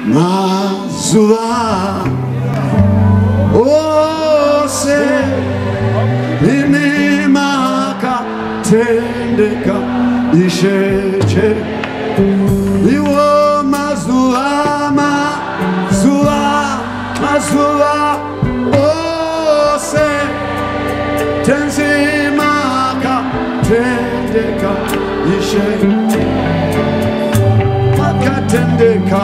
Mazuva ose inimaka tendeka isheche iwo mazuva ose tenzimaka tendeka isheche makatendeka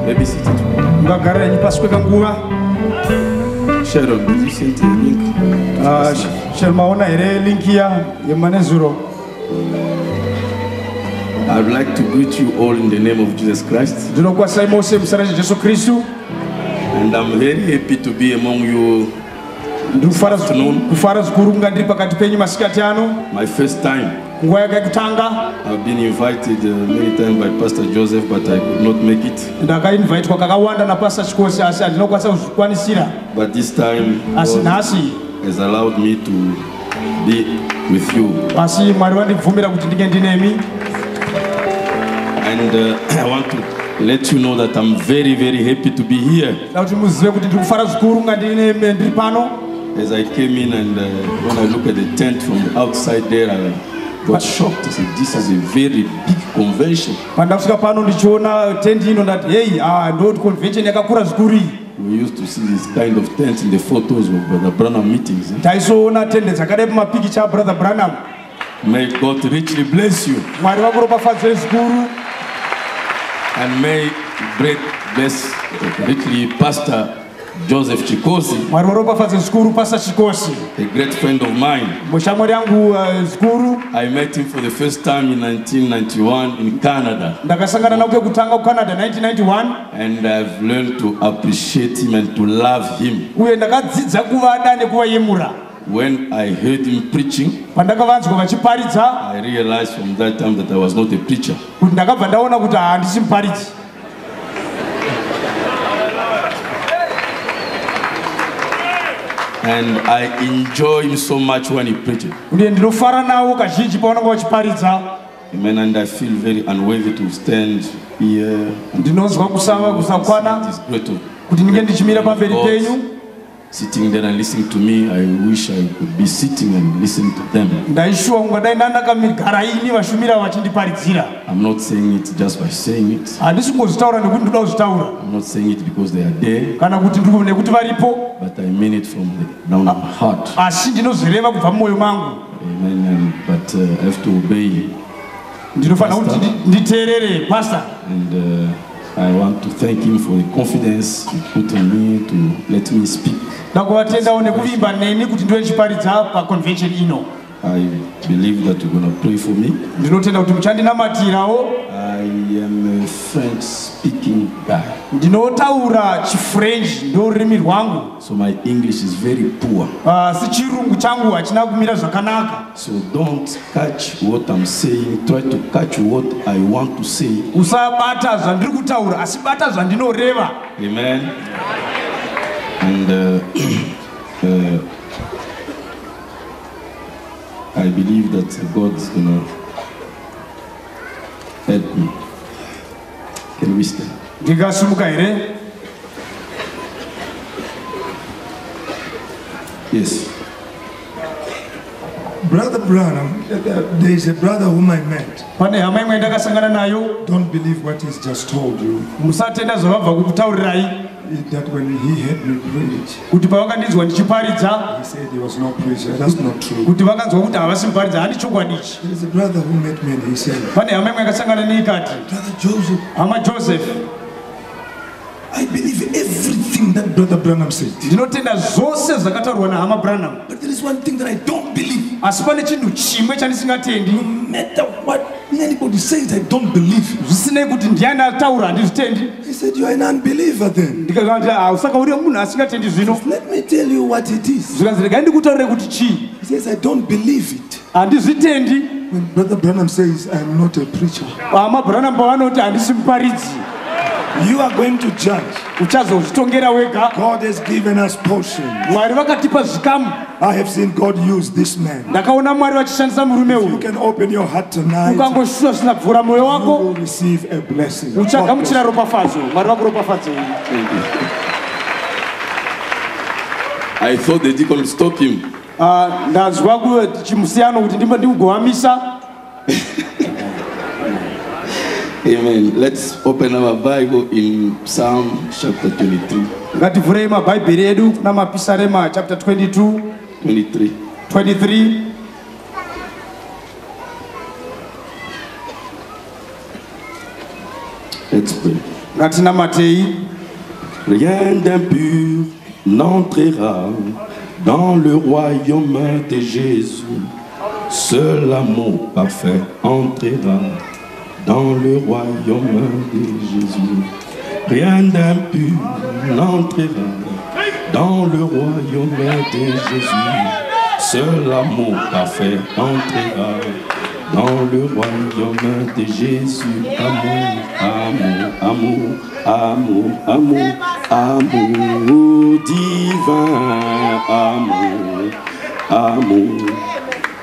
Maybe sit it. Sharon, did you send the link? I'd like to greet you all in the name of Jesus Christ. And I'm very happy to be among you this afternoon. My first time. I've been invited many times by Pastor Joseph, but I could not make it. But this time, God has allowed me to be with you. And I want to let you know that I'm very, very happy to be here. As I came in and when I look at the tent from the outside there, I got shocked. I said, this is a very big convention. We used to see this kind of tents in the photos of Brother Branham meetings. May God richly bless you. And may great bless richly Pastor Joseph Chikosi, a great friend of mine. I met him for the first time in 1991 in Canada. And I've learned to appreciate him and to love him. When I heard him preaching, I realized from that time that I was not a preacher. And I enjoy him so much when he preaches. Amen. And I feel very unworthy to stand here. It is great to sitting there and listening to me. I wish I could be sitting and listening to them. I'm not saying it just by saying it. I'm not saying it because they are there. But I mean it from the ground of my heart. Amen. But I have to obey Pastor. And I want to thank him for the confidence he put in me to let me speak. I believe that you're going to pray for me. I am a French-speaking guy. So my English is very poor. So don't catch what I'm saying. Try to catch what I want to say. Amen. And I believe that God is going to help me. Can we stand? Yes. Brother Branham, there is a brother whom I met. Don't believe what he's just told you. That when he heard me preach, he said he was no preacher. That's not true. There is a brother who met me and he said, Brother Joseph, I believe everything that Brother Branham said. But there is one thing that I don't believe. No matter what anybody says, I don't believe. He said, you are an unbeliever then. Let me tell you what it is. He says, I don't believe it. When Brother Branham says, I'm not a preacher, you are going to judge. God has given us portions. I have seen God use this man. You can open your heart tonight. You will receive a blessing. I thought the deacon would stop him. Amen. Let's open our Bible in Psalm chapter 23. Chapter 22. 23. Let's pray. Rien d'impur n'entrera dans le royaume de Jésus. Seul l'amour parfait entrera dans le royaume de Jésus. Rien d'impur n'entrera dans le royaume de Jésus. Seul l'amour parfait entrera dans le royaume de Jésus. Amour, amour, amour, amour, amour, amour divin, amour, amour.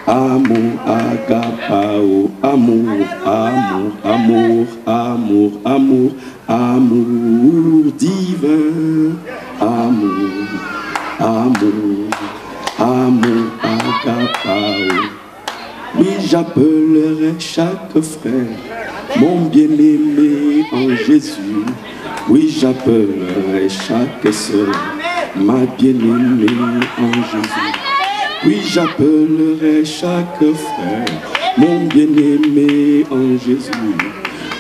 Amour, agapao, amour, amour, amour, amour, amour, amour divin, amour, amour, amour, agapao. Oui, j'appellerai chaque frère, mon bien-aimé en Jésus. Oui, j'appellerai chaque sœur, ma bien-aimée en Jésus. Oui, j'appellerai chaque frère, mon bien-aimé en Jésus.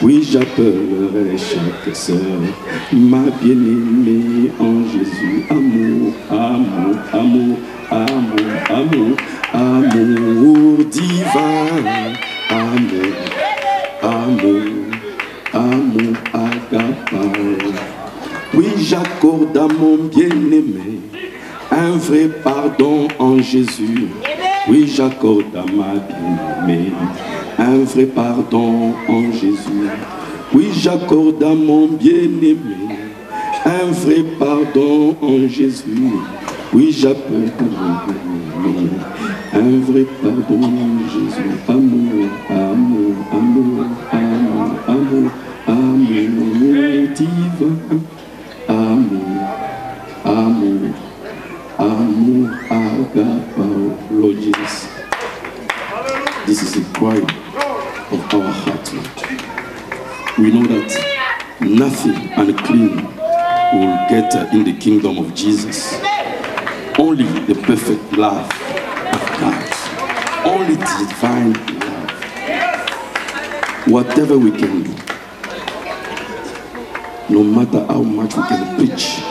Oui, j'appellerai chaque sœur, ma bien-aimée en Jésus. Amour, amour, amour, amour, amour, amour divin. Amour, amour, amour, agapao. Oui, j'accorde à mon bien-aimé un vrai pardon en Jésus. Oui, j'accorde à ma bien-aimée un vrai pardon en Jésus. Oui, j'accorde à mon bien-aimé un vrai pardon en Jésus. Oui, j'appelle un vrai pardon en Jésus. Amour, amour, amour, amour, amour, amour divin. Amour, amour, amour, agapao. Lord Jesus, this is the cry of our heart, Lord. We know that nothing unclean will get in the kingdom of Jesus. Only the perfect love of God. Only divine love. Whatever we can do, no matter how much we can preach,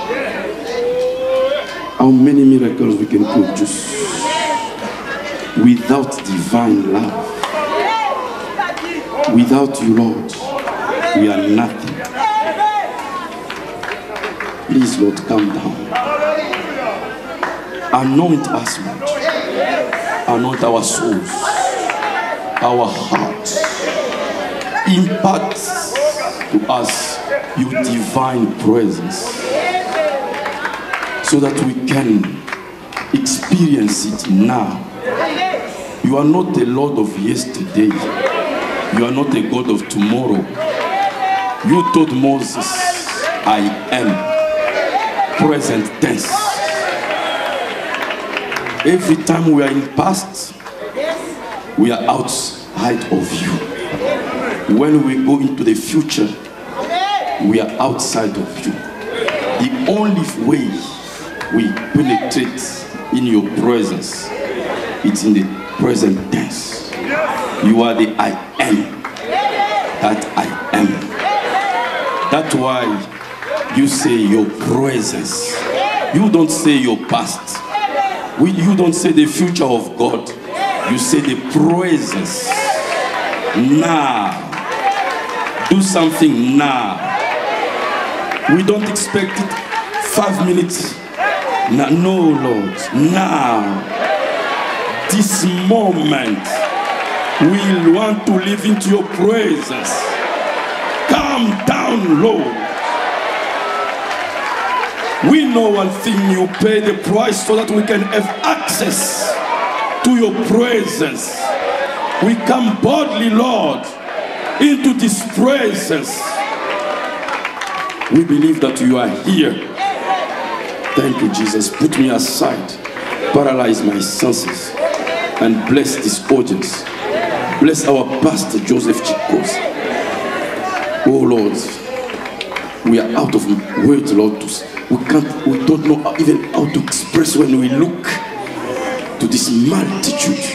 how many miracles we can produce, without divine love, without you, Lord, we are nothing. Please, Lord, come down. Anoint us, Lord. Anoint our souls, our hearts. Impart to us your divine presence, so that we can experience it now. You are not the Lord of yesterday. You are not the God of tomorrow. You told Moses, I am. Present tense. Every time we are in the past, we are outside of you. When we go into the future, we are outside of you. The only way we penetrate in your presence, it's in the present tense. You are the I am that I am. That's why you say your presence. You don't say your past. You don't say the future of God. You say the presence. Now. Do something now. We don't expect it 5 minutes. No, Lord. Now. This moment. We want to live into your presence. Come down, Lord. We know one thing, you pay the price so that we can have access to your presence. We come boldly, Lord, into this presence. We believe that you are here. Thank you, Jesus. Put me aside, paralyze my senses, and bless this audience. Bless our pastor, Joseph Chikos. Oh, Lord, we are out of words, Lord. We don't know even how to express when we look to this multitude.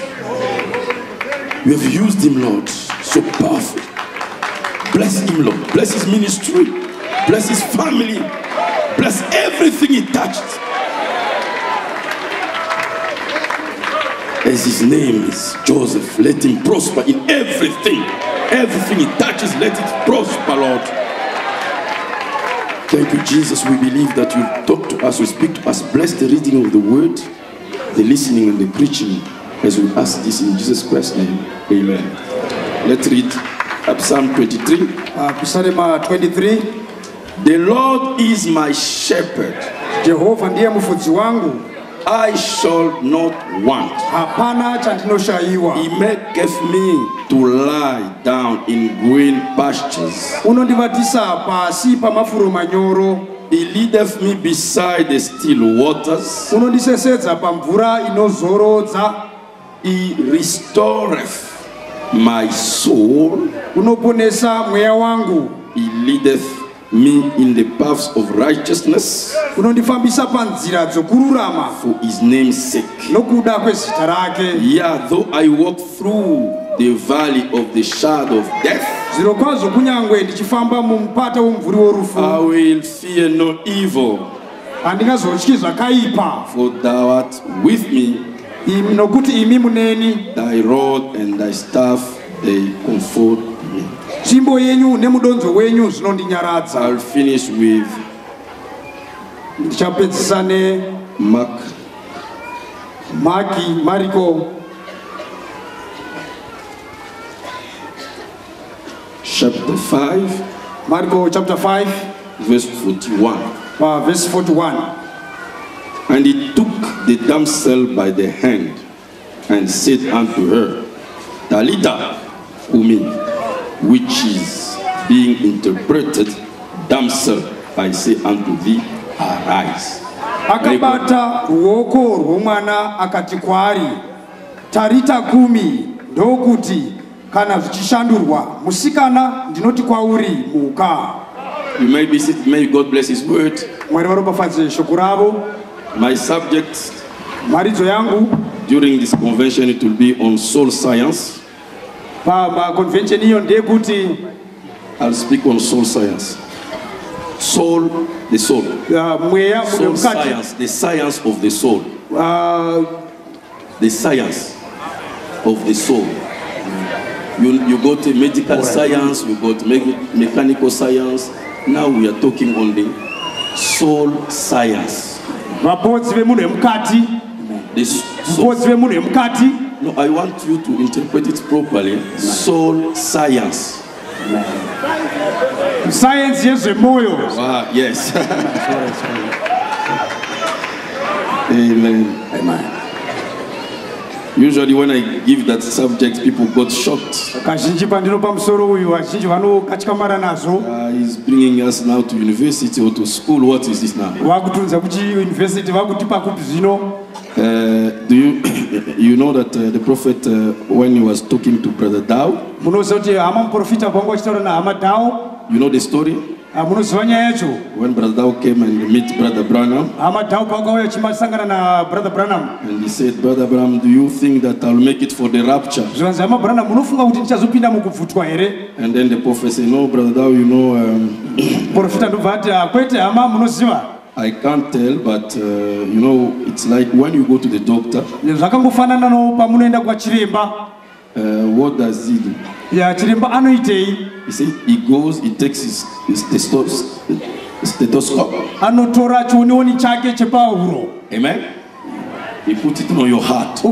You have used him, Lord, so powerful. Bless him, Lord. Bless his ministry. Bless his family. Bless everything he touched. As his name is Joseph, let him prosper in everything. Everything he touches, let it prosper, Lord. Thank you, Jesus. We believe that you talk to us, you speak to us. Bless the reading of the word, the listening and the preaching, as we ask this in Jesus Christ's name. Amen. Let's read Psalm 23. Psalm 23. The Lord is my shepherd. Jehovah ndiye mfudzi wangu. I shall not want. Hapana chandinoshaiwa. He maketh me to lie down in green pastures. Unondivatisa pasi pamafuro manyoro. He leadeth me beside the still waters. Unondisesedza pamvura inozorodza. He restoreth my soul. Unoponesa mweya wangu. He leadeth me in the paths of righteousness unondifambisa panzira dzokururama for his name's sake. Nokuda kwezita rake. Yeah, though I walk through the valley of the shadow of death, zvirokwazvo kunyangwe ndichifamba mumupata womumvuri worufu, I will fear no evil, handingazotyi zvakaipa, for thou art with me. Nokuti imi muneni. Thy rod and thy staff, they comfort me. Tsvimbo yenyu nemudonzo wenyu zvinondinyaradza. I'll finish with ndichapedzisa Marko chapter 5, Marko chapter 5 verse 41. Verse 41. And he took the damsel by the hand and said unto her, Talita Kumi, which is being interpreted, damsel, I say unto thee, arise. Akabata ruoko rwomwana akati kwaari, Tarita kumi, ndokuti kana zvichishandurwa, musikana ndinoti kwauri, muka. You may be seated. May God bless his word. Mwari varopafadze shoko ravo. My subject maridzo yangu during this convention, it will be on soul science. Convention iyo ndekuti I'll speak on soul science. Soul, the soul. Soul science, the science of the soul. The science of the soul. You go to medical science, you go to mechanical science. Now we are talking on the soul science. No, I want you to interpret it properly. Soul science. Science yezvemoyo. Yes. Amen. Amen. Usually when I give that subject, people got shocked. He's bringing us now to university or to school. What is this now? Do you know that the prophet, when he was talking to Brother Dow, you know the story? When Brother Dow came and met Brother Branham, and he said, Brother Branham, do you think that I'll make it for the rapture? And then the prophet said, no, Brother Dow, you know, I can't tell, but you know, it's like when you go to the doctor, what does he do? He said he goes, he takes his stethoscope. Amen. He puts it on your heart.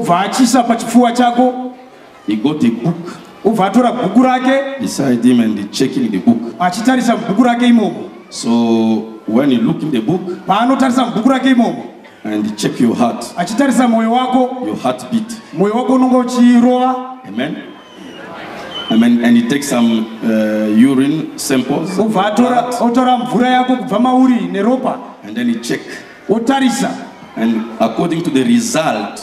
he got a book uvatora bhuku rake beside him and he checking the book. achitarisa bhuku rake imomo. So when you look in the book paanotarisa bhuku rake imomo and you check your heart, achitarisa mwoyo wako, your heartbeat. mwoyo wako unonga uchirova. Amen. Amen. And he takes some urine samples. Otora mvura yako kubva mauri neropa. And then he check. Otarisa. And according to the result,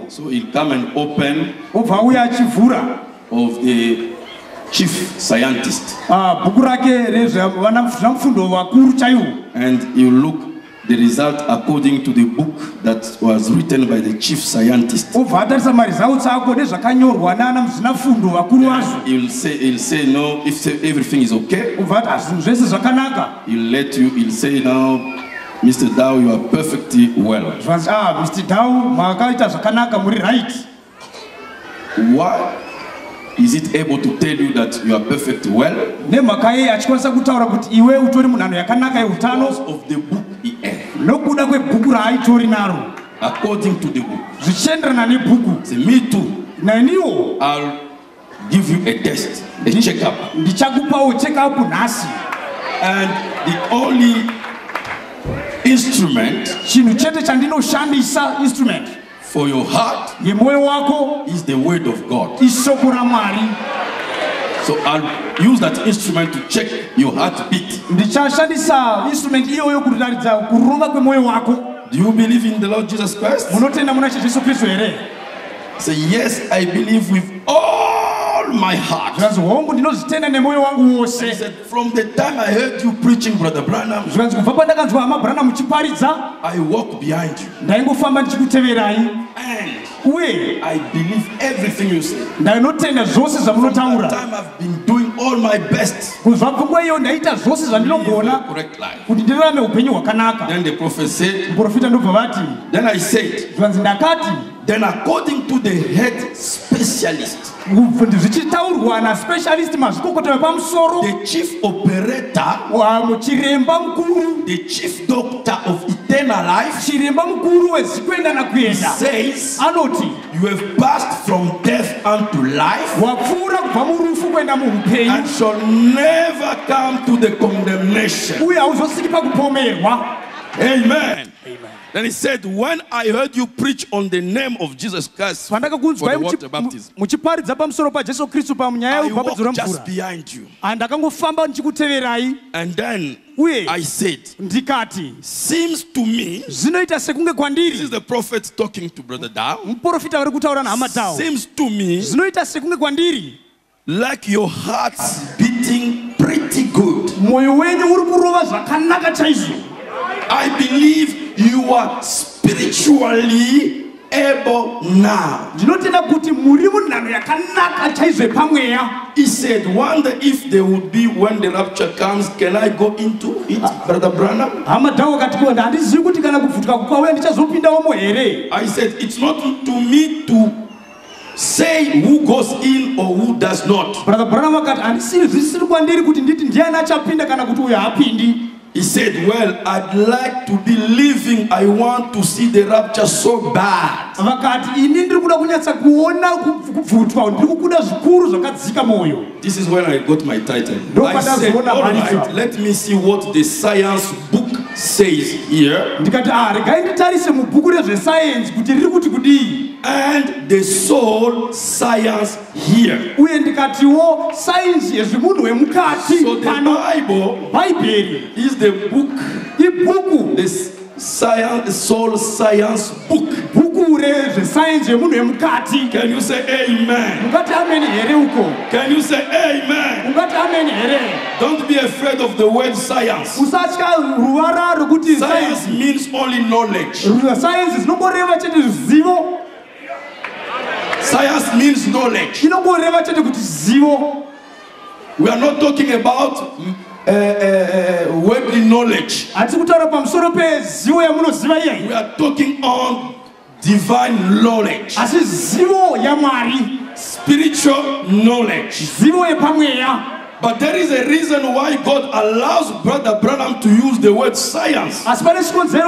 so he'll come and open of the chief scientist. And you look the result according to the book that was written by the chief scientist. He'll say no, if everything is okay. He'll say now, Mr. Dow, you are perfectly well. Mr. Dow, right. Why is it able to tell you that you are perfectly well? Because of the book he had. According to the book. Say, me too. I'll give you a test, a checkup. And the only instrument for your heart is the word of God. So I'll use that instrument to check your heartbeat. Do you believe in the Lord Jesus Christ? Say, yes, I believe with all my heart. He said, from the time I heard you preaching, Brother Branham, I walk behind you. And I believe everything you say. From that time I've been doing all my best to live a correct life. Then the prophet said, then I said, then according to the head specialist, the chief operator, the chief doctor of eternal life, says, you have passed from death unto life and shall never come to the condemnation. Amen. Then he said, when I heard you preach on the name of Jesus Christ for the water baptism, I walked just behind you. And then I said, seems to me, this is the prophet talking to Brother Dow, seems to me like your heart's beating pretty good. I believe you are spiritually able now. He said, wonder if there would be when the rapture comes, can I go into it, Brother Branham? I said, it's not to me to say who goes in or who does not. He said, well, I'd like to be living. I want to see the rapture so bad. This is when I got my title. I said, all right, let me see what the science book says here. And the soul science here. So the Bible is the book, the science, soul science book. Can you say amen? Can you say amen? Don't be afraid of the word science. Science means only knowledge. Science means knowledge. We are not talking about worldly knowledge. We are talking on divine knowledge. Spiritual knowledge. But there is a reason why God allows Brother Branham to use the word science. Because we are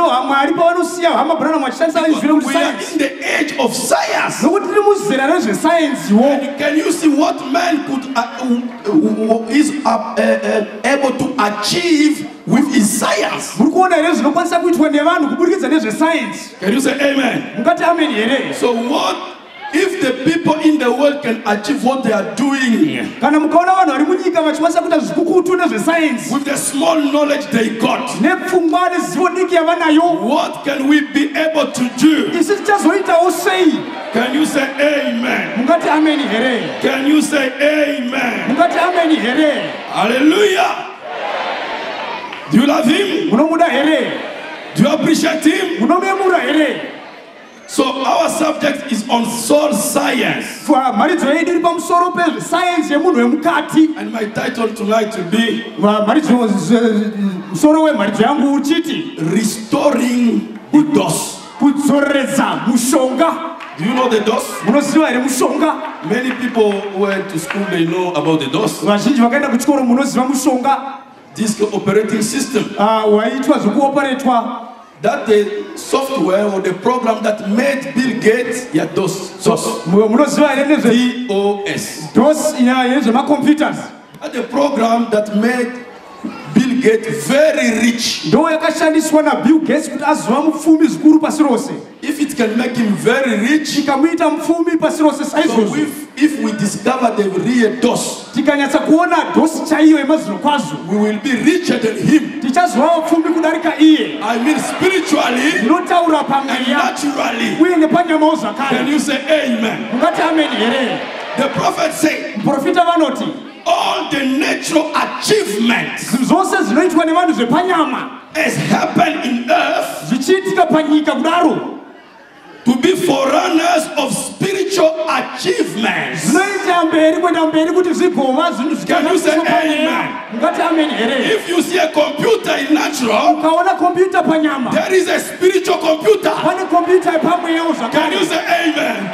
in the age of science. Science. And can you see what man is able to achieve with his science? Can you say amen? So what if the people in the world can achieve what they are doing with the small knowledge they got? What can we be able to do? Can you say amen? Can you say amen? Hallelujah. Do you love him? Do you appreciate him? So our subject is on soul science. And my title tonight will be Restoring the Dos. Do you know the DOS? Many people who went to school, they know about the DOS. Disk operating system. That the software or the program that made Bill Gates, DOS. DOS. That the program that made Bill Gates very rich. If it can make him very rich, so if we discover the real DOS, we will be richer than him. I mean spiritually and naturally. Can you say amen? The prophet said, all the natural achievements has happened in earth to be forerunners of spiritual achievements. Can you say amen? If you see a computer in natural, there is a spiritual computer. Can you say amen?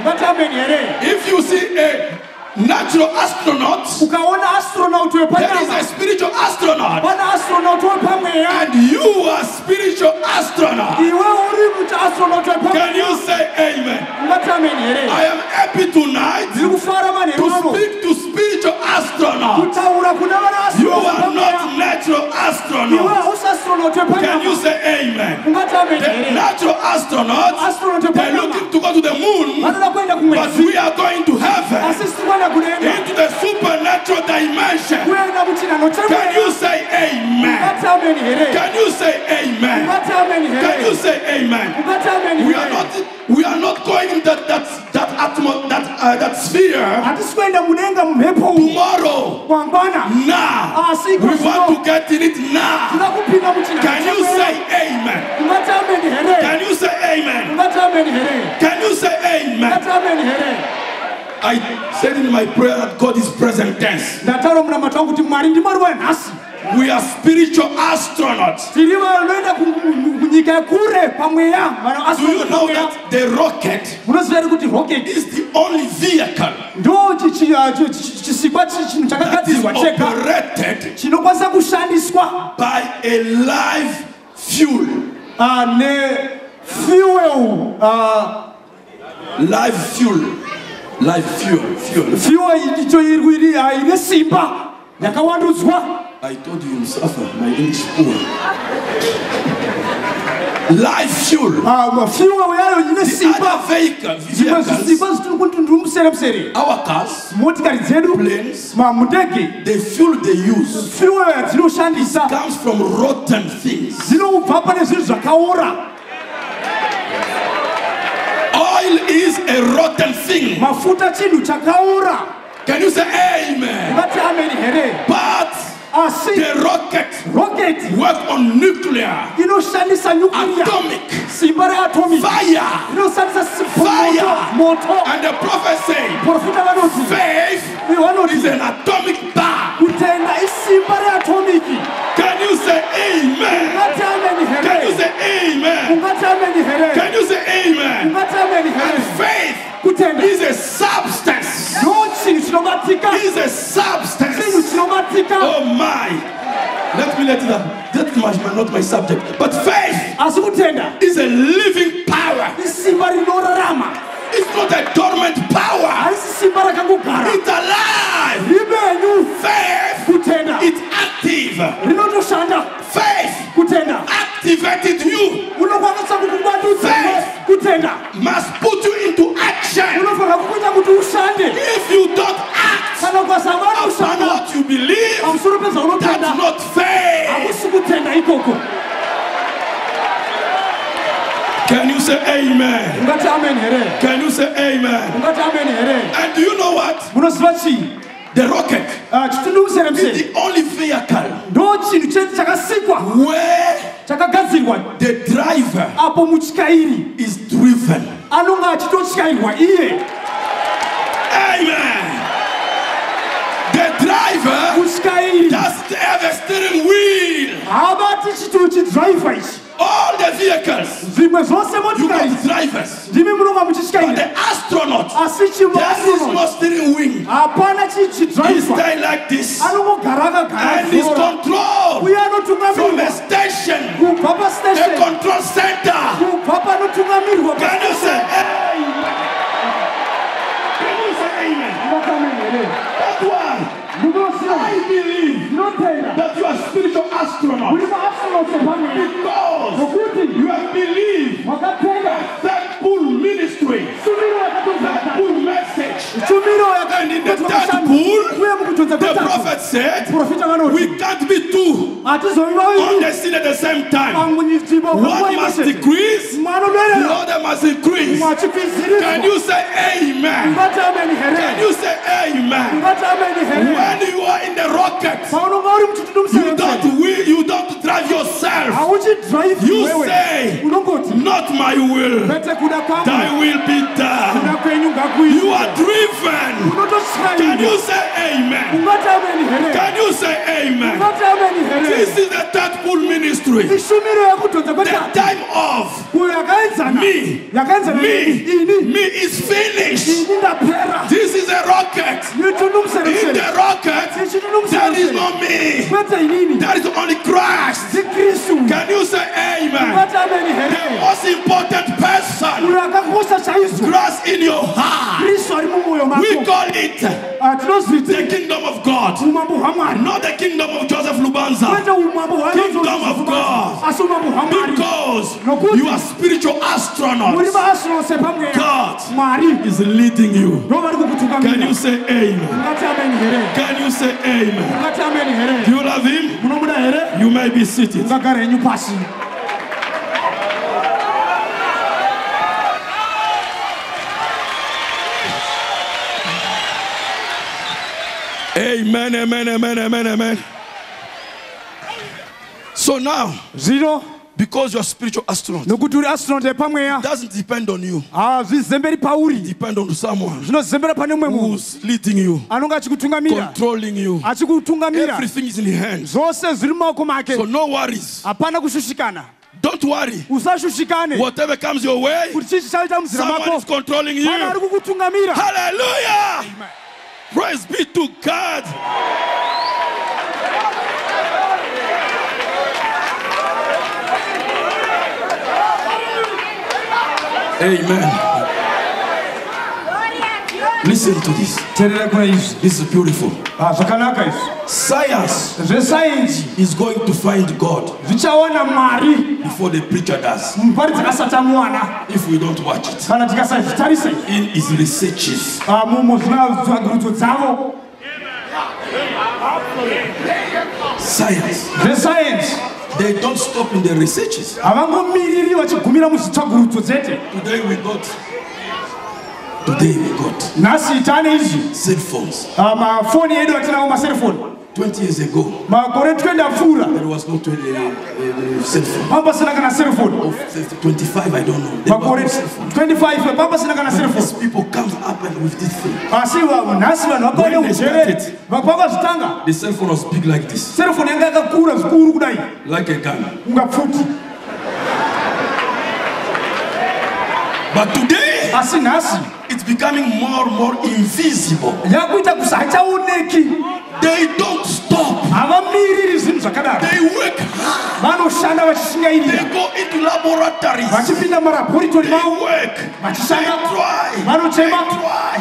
If you see a natural astronaut, there is a spiritual astronaut. And you are spiritual astronaut. Can you say amen? I am happy tonight to speak to spiritual astronauts. You are not natural astronauts. Can you say amen? The natural astronauts, they are looking to go to the moon, but we are going to heaven, into the supernatural dimension. Can you say amen? Can you say amen? Can you say amen? We are not going in that sphere tomorrow. Now we want to get in it now. Can you say amen? Can you say amen? Can you say amen? I said in my prayer that God is present tense. We are spiritual astronauts. Do you know that the rocket is the only vehicle that is operated by a live fuel? Live fuel. Live fuel. I told you you'll suffer, my English poor. Live fuel. The other vehicles, our cars, planes, the fuel they use comes from rotten things. Oil is a rotten thing. Can you say amen? But the rocket work on nuclear, atomic, fire. And the prophet said, faith is an atomic bomb. Can you say amen? Can you say amen? Can you say amen? And faith is a substance. Is a substance Oh my. Let me let it up. That was not my subject. But faith is a living power. It's not a dormant power. It's alive. Faith, it's active. Faith activated you. Faith must put you into action. If you don't act upon what you believe, that's not faith. Can you say amen? Can you say amen? And do you know what? The rocket is the only vehicle where the driver is driven. Amen. The driver doesn't have a steering wheel. All the vehicles, you got drivers. But the astronaut, there is no steering wheel. He stays like this. And he's controlled from a station, a control center. Can you say amen? Can you say amen? That's why I believe that you are spiritual astronaut. Because you have believed that full ministry, that full message. And in the third pool, the prophet said, we can't be two on the scene at the same time. One must decrease, the other must increase. Can you say amen? Can you say amen? When you are in the rocket, you don't drive yourself. You say, not my will, thy will be done. You are driven. Can you say amen? Can you say amen? This is the third full ministry. The time of me is finished. This is a rocket. In the rocket, there is no me. There is only Christ. Can you say amen? The most important person, Christ in your heart. We call it the kingdom of God, not the kingdom of Joseph Lubanza. Kingdom of God. Because you are spiritual astronauts. God is leading you. Can you say amen? Can you say amen? Do you love him? You may be seated. Amen, amen, amen, amen, amen. So now, because you're spiritual astronaut, it doesn't depend on you. It depends on someone who's leading you, controlling you. Everything is in your hands. So no worries. Don't worry. Whatever comes your way, someone is controlling you. Hallelujah. Amen. Praise be to God. Amen. Listen to this. This is beautiful. Science is going to find God before the preacher does. If we don't watch it. In his researches. Science. They don't stop in the researches. Today we got cell phones. 20 years ago, there was no cell phone. 25, I don't know. 25, these people come up with this thing. When they started, the cell phone was big like this. Like a gun. But today, it's becoming more and more invisible. They don't stop They work hard. They go into laboratories. They work. They try.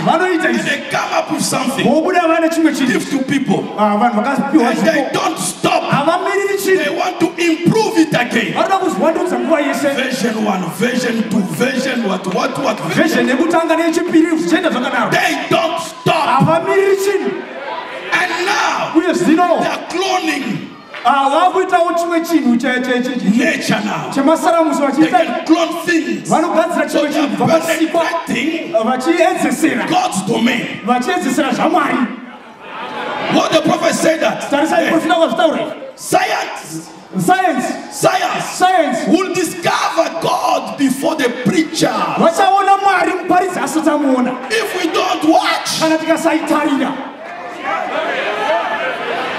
And they come up with something. Give to people. And they don't stop. They want to improve it again. Version 1, version 2, version what? Version. They don't stop. And now they are cloning nature now. They can clone things. So they are penetrating God's domain. What the prophet said that science will discover God before the preacher. If we don't watch,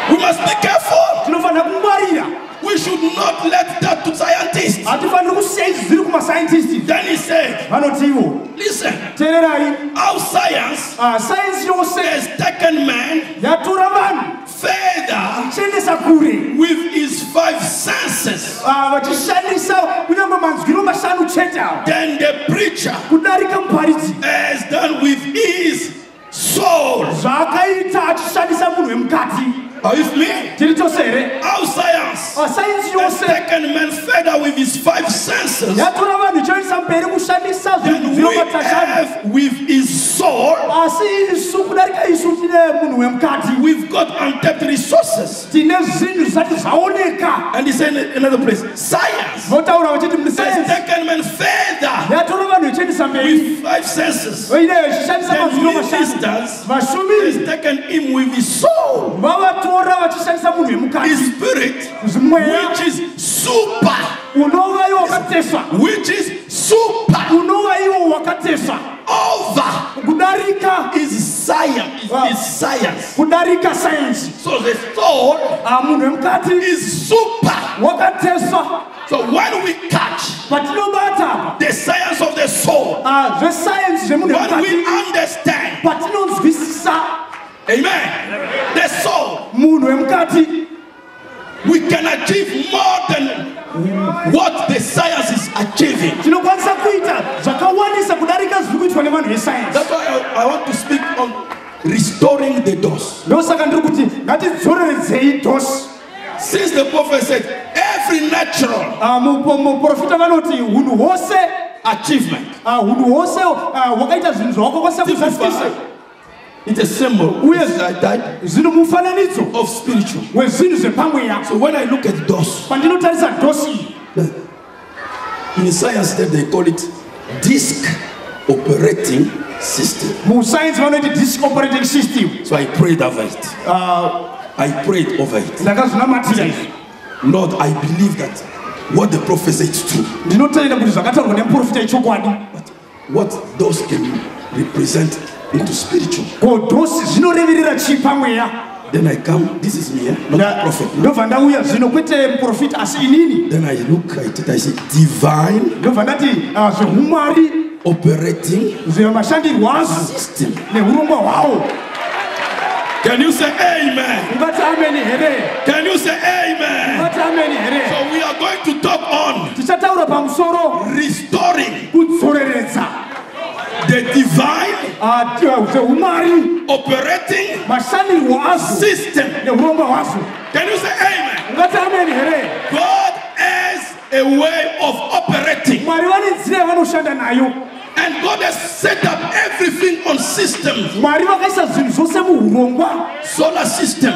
we must be careful. We should not let that to scientists. Then he said, listen, our science has taken man further with his 5 senses than the preacher has done with his soul. Are you with me? Our science has taken man further with his 5 senses than we have with his soul. We've got untapped resources. And he said in another place, science has taken man further with 5 senses than ministers has taken him with his soul. His spirit, which is super, over is science. So the soul is super. So when we catch the science of the soul, when we understand, amen, the soul, we can achieve more than what the science is achieving. That's why I want to speak on restoring the dose. Since the prophet said every natural achievement, it's a symbol of spiritual. So when I look at DOS, in science they call it disk operating system. So I prayed over it. Lord, I believe that what the prophet said is true. But what DOS can represent into spiritual. Then I come, this is me, not the prophet. Then I look at it, I say divine operating system. Can you say amen? Can you say amen? So we are going to talk on restoring the divine operating system. Can you say amen? God has a way of operating. And God has set up everything on systems. Solar system,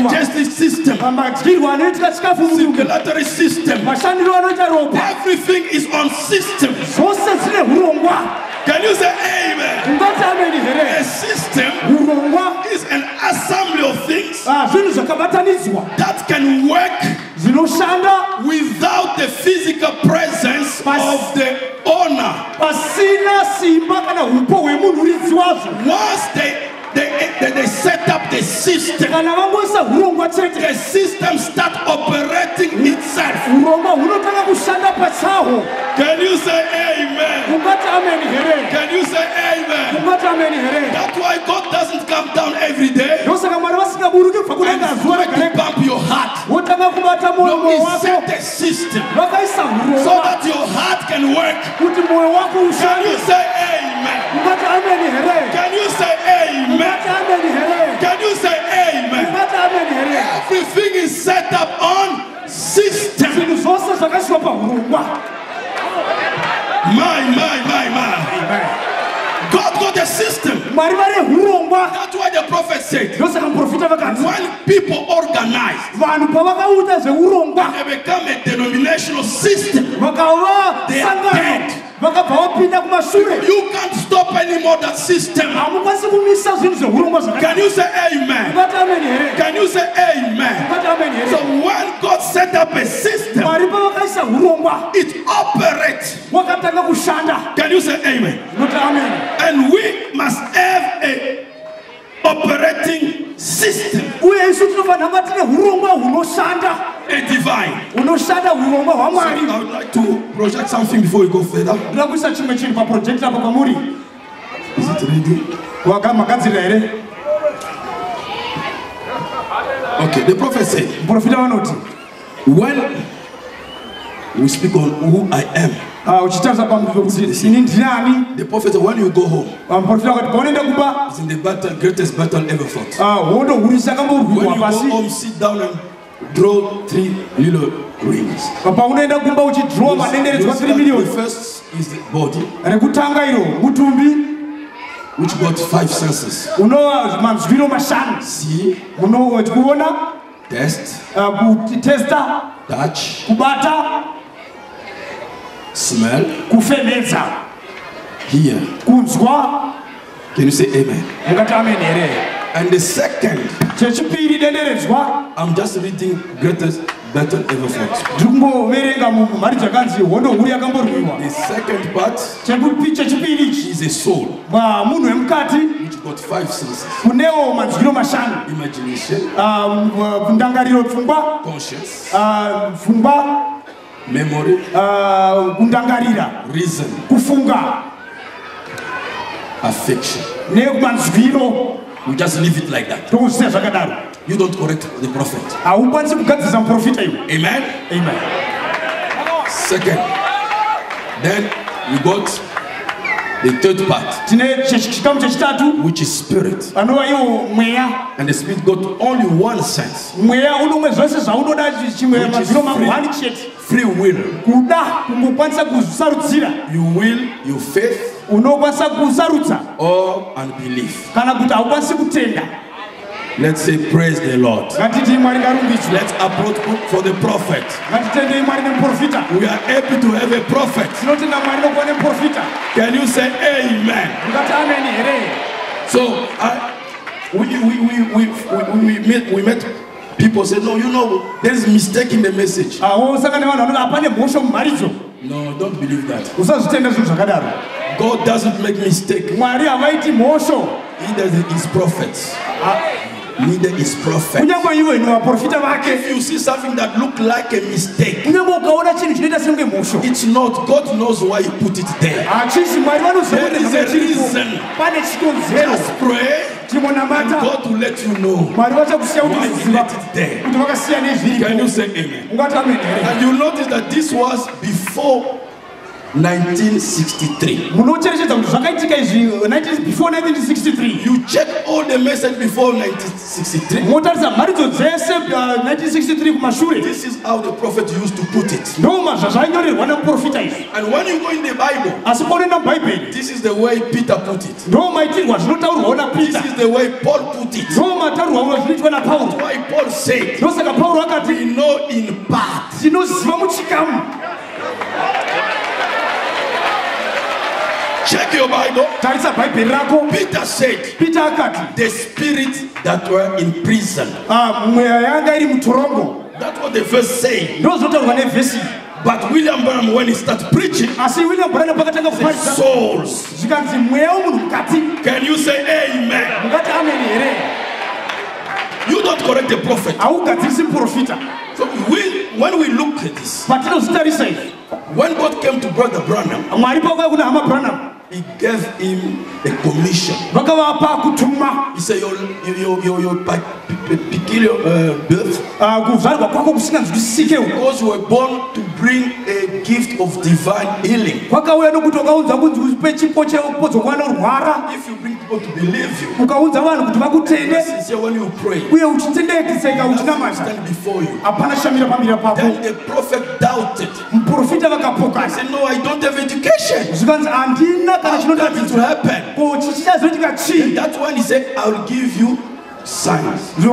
digestive system, circulatory system. Everything is on systems. Can you say amen? A system is an assembly of things that can work without the physical presence of the owner. Once they set up the system starts operating itself. Can you say amen? Can you say amen? That's why God doesn't come down every day. pump your heart. No, he set a system so that your heart can work. Can you say amen? Can you say amen? Can you say amen? Everything is set up on system. My. God got a system. That's why the prophet said, when people organize and they become a denominational system, they are dead. You can't stop anymore that system. Can you say amen? Can you say amen? So when God set up a system, it operates. Can you say amen? And we must have a operating system. A divine. So I would like to project something before we go further. Is it ready? Okay, the prophet said, when we speak on who I am, the prophet said, when you go home, it's in the battle, greatest battle ever fought. When you go home, sit down and draw 3 little rings. The first is the body, which got 5 senses. See, taste, touch, smell, hear. Can you say amen? And the second, I'm just reading greatest battle ever fought. The second part is a soul, which got 5 senses. Imagination, conscience, memory, reason, affection. We just leave it like that. You don't correct the prophet. Amen? Amen. Second, then we got the third part, which is spirit. And the spirit got only one sense, which is free will. You will, your faith, or unbelief. Let's say praise the Lord. Let's applaud for the prophet. We are happy to have a prophet. Can you say amen? So we met people say, no, you know, there is a mistake in the message. No, don't believe that. God doesn't make mistakes. He doesn't his prophets. Neither is prophet. If you see something that looks like a mistake, it's not. God knows why he put it there. There is a reason. Just pray, and God will let you know why he let it there. Can you say amen? And you notice that this was before 1963. Before 1963. You check all the message before 1963. This is how the prophet used to put it. And when you go in the Bible, this is the way Peter put it. This is the way Paul put it. That's why Paul said, we know in part. Check your Bible. Peter said, the spirits that were in prison. That's what the verse say. But William Branham, when he started preaching, the souls. Can you say amen? You don't correct the prophet. So when we look at this, when God came to Brother Branham, he gave him a commission. He said, your peculiar birth, because you were born to bring a gift of divine healing. If you bring people to believe you, sincere when you pray, you stand before you. Then the prophet doubted. He said, no, I don't have education. How that it will happen? And that's when he said, I will give you signs. The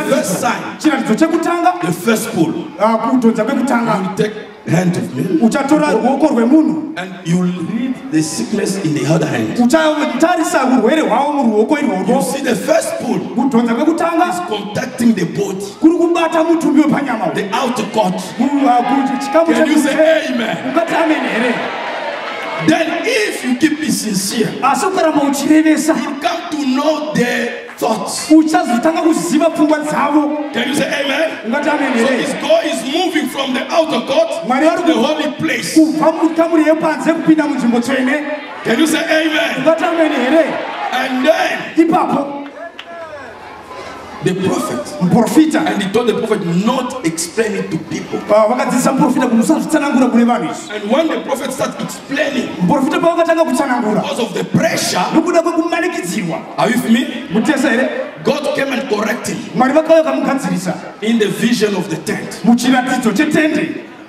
first sign, the first pull, you will take hand of milk and you will read the sickness in the other hand. You see, the first pull is contacting the body, the outer court. Can you say amen? Then if you keep it sincere, you come to know their thoughts. Can you say amen? So his God is moving from the outer court to the holy place. Can you say amen? And then the prophet, and he told the prophet not explain it to people. And when the prophet started explaining, because of the pressure, are you with me? God came and corrected him in the vision of the tent.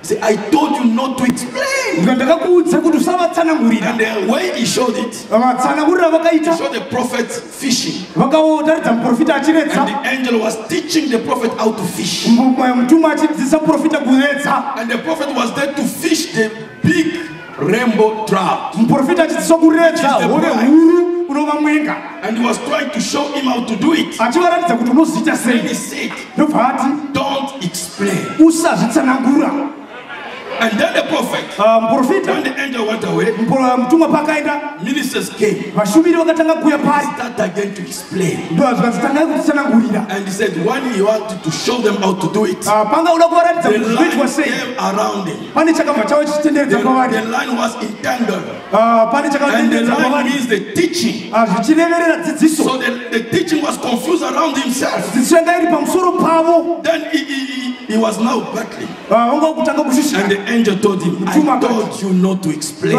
Say, I told you not to explain. And the way he showed it, he showed the prophet fishing. And the angel was teaching the prophet how to fish. And the prophet was there to fish the big rainbow trout. And he was trying to show him how to do it. And he said, don't explain. And then the prophet, when the angel went away, ministers came. Started again to explain. And he said, when he wanted to show them how to do it, the line came around him. The line was entangled. And the line means the teaching. So the teaching was confused around himself. Then he was now battling. And the angel told him, I told you not to explain.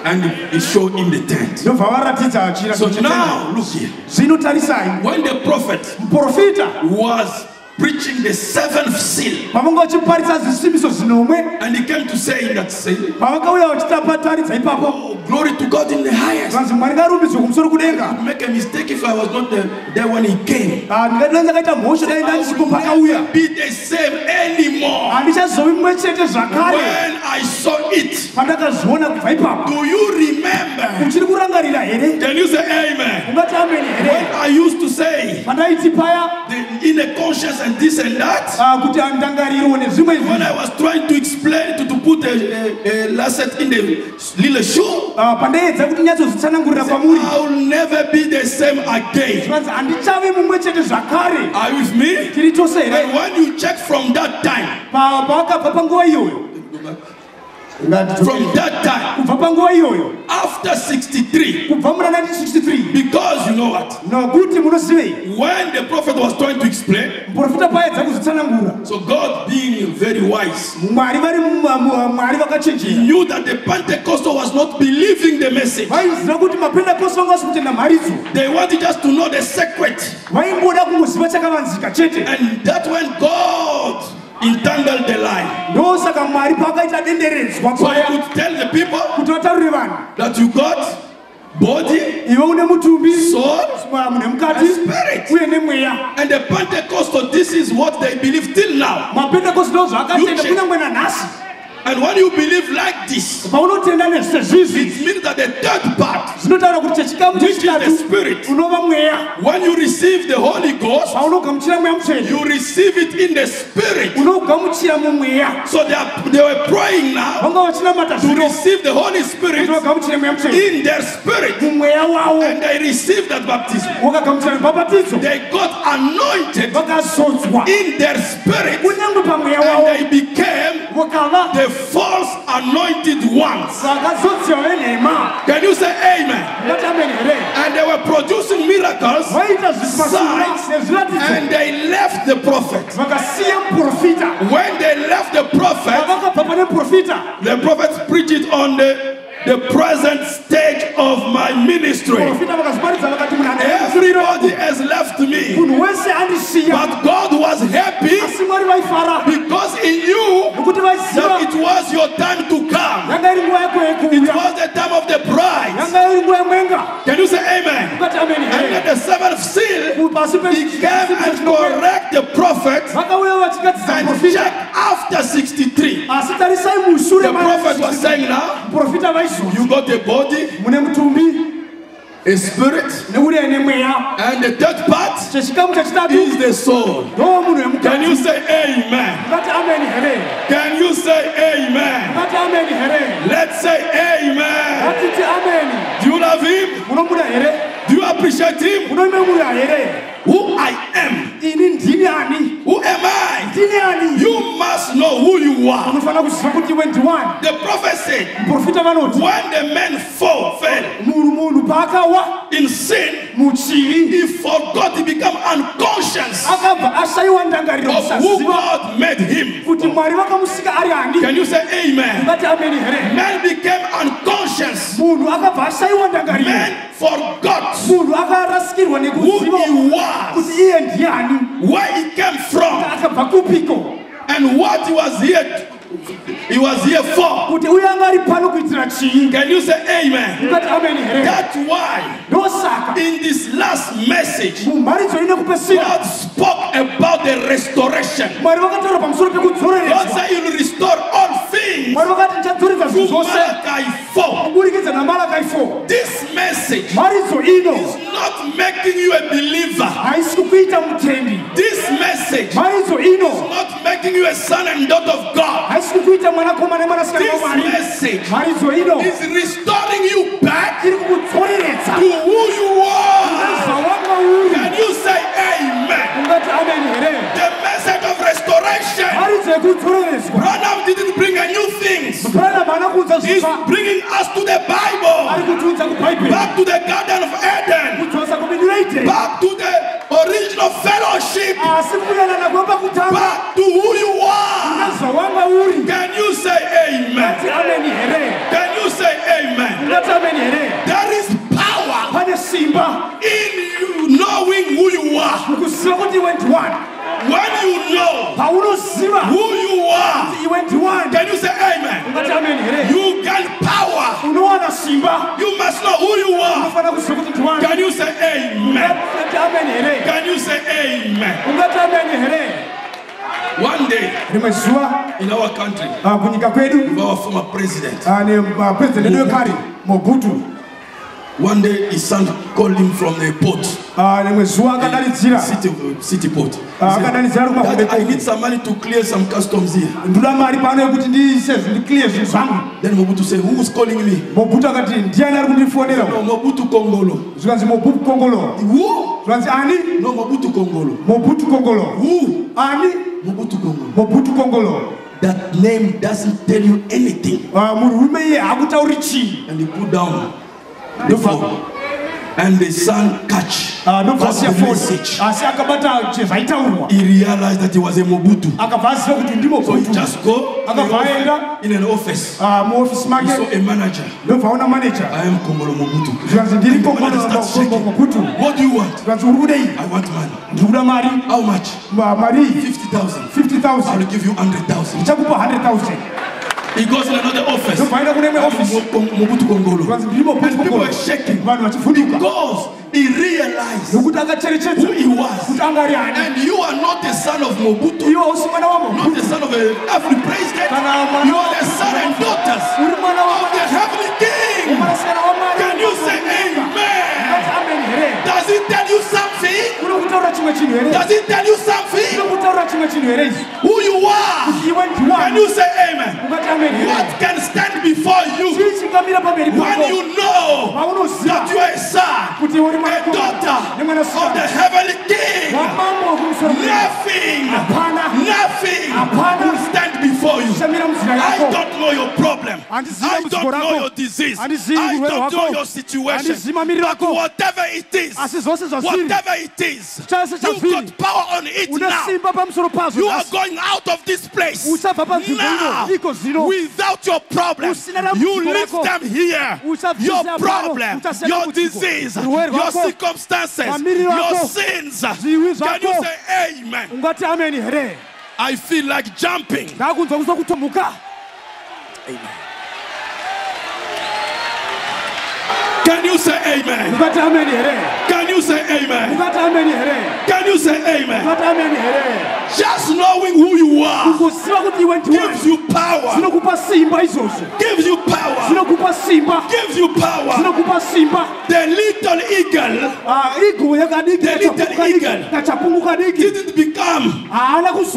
And he showed him the tent. So now, look here. When the prophet was preaching the seventh seal, and he came to say in that seal, oh, glory to God in the highest. I'd make a mistake if I was not there when he came. I would never be the same anymore. When I saw it, do you remember? Can you say amen? When I used to say the inner conscience and this and that, when I was trying to explain to put a lacet in the little shoe, I will never be the same again. Are you with me? And when you check from that time, from that time, after 63, because you know what? When the prophet was trying to explain, so God being very wise, he knew that the Pentecostal was not believing the message. They wanted just to know the secret. And that's when God entangled the line. So I could tell the people that you got body, soul, and spirit. And the Pentecostal, this is what they believe till now. And when you believe like this, it means that the third part which is the Spirit. When you receive the Holy Ghost, you receive it in the Spirit. So they were praying now to receive the Holy Spirit in their spirit, and they received that baptism. They got anointed in their spirit, and they became the false anointed ones. Can you say amen? And they were producing miracles, signs, and they left the prophet. When they left the prophet preached it on the present stage of my ministry. Everybody has left me, but God was happy because He knew that it was your time to come. It was the time of the bride. Can you say amen? And at the seventh seal, He came and correct the prophet and checked after 63. The prophet was saying now, you got a body, a spirit, and the third part is the soul. Can you say amen? Can you say amen? Let's say amen. Do you love Him? Do you appreciate Him? Who I am. Who am I? You must know who you are. The prophet said, when the men fell in sin, he forgot, he became unconscious of who God made him. Can you say amen? Men became unconscious. Men forgot who he was, where he came from, and what he was here for. Can you say amen? That's why in this last message God spoke about the restoration. God said He will restore all things through Malachi 4. This message is not making you a believer. This message is not making you a son and daughter of God. This message is restoring you back to who you are. Can you say amen? The message of restoration. Branham didn't bring a new thing. He's bringing us to the Bible, back to the Garden of Eden, back to the original fellowship, back to who you are. Can you say amen? Can you say amen? There is power in you knowing who you are. When you know who you are, can you say amen? You get power. You must know who you are. Can you say amen? Can you say amen? One day in our country, our former president, one day his son called him from the port, city port. Said, I need some money to clear some customs here. Then Mobutu said, who is calling me? No, Mobutu Kongolo. Who? No, Mobutu Kongolo. Who? Mobutu Kongolo. That name doesn't tell you anything. And he put down the phone. And the son catch the message. He realized that he was a Mobutu. So he just go in an office. He saw a manager. I am Kongolo Mobutu. What do you want? I want money. How much? 50,000. I will give you 100,000. He goes in another office. Mobutu Kongolo. And people were shaking because he realized who he was. And you are not the son of Mobutu. You are not the son of every president. You are the son and daughters of the heavenly king. Can you say amen? Does it tell you something? Who you are? Can you say amen? What can stand before you when you know that you are a son, a daughter of the heavenly King? Nothing will stand before you. I don't know your problem. I don't know your disease. I don't know your situation. But whatever it is, you've got power on it now. You are going out of this place now without your problem. You leave them here. Your problem, your disease, your circumstances, your sins. Can you say amen? I feel like jumping. Amen. Can you say amen? Can you say amen? Can you say amen? Just knowing who you are gives you power. Gives you power. Gives you power. The little eagle didn't become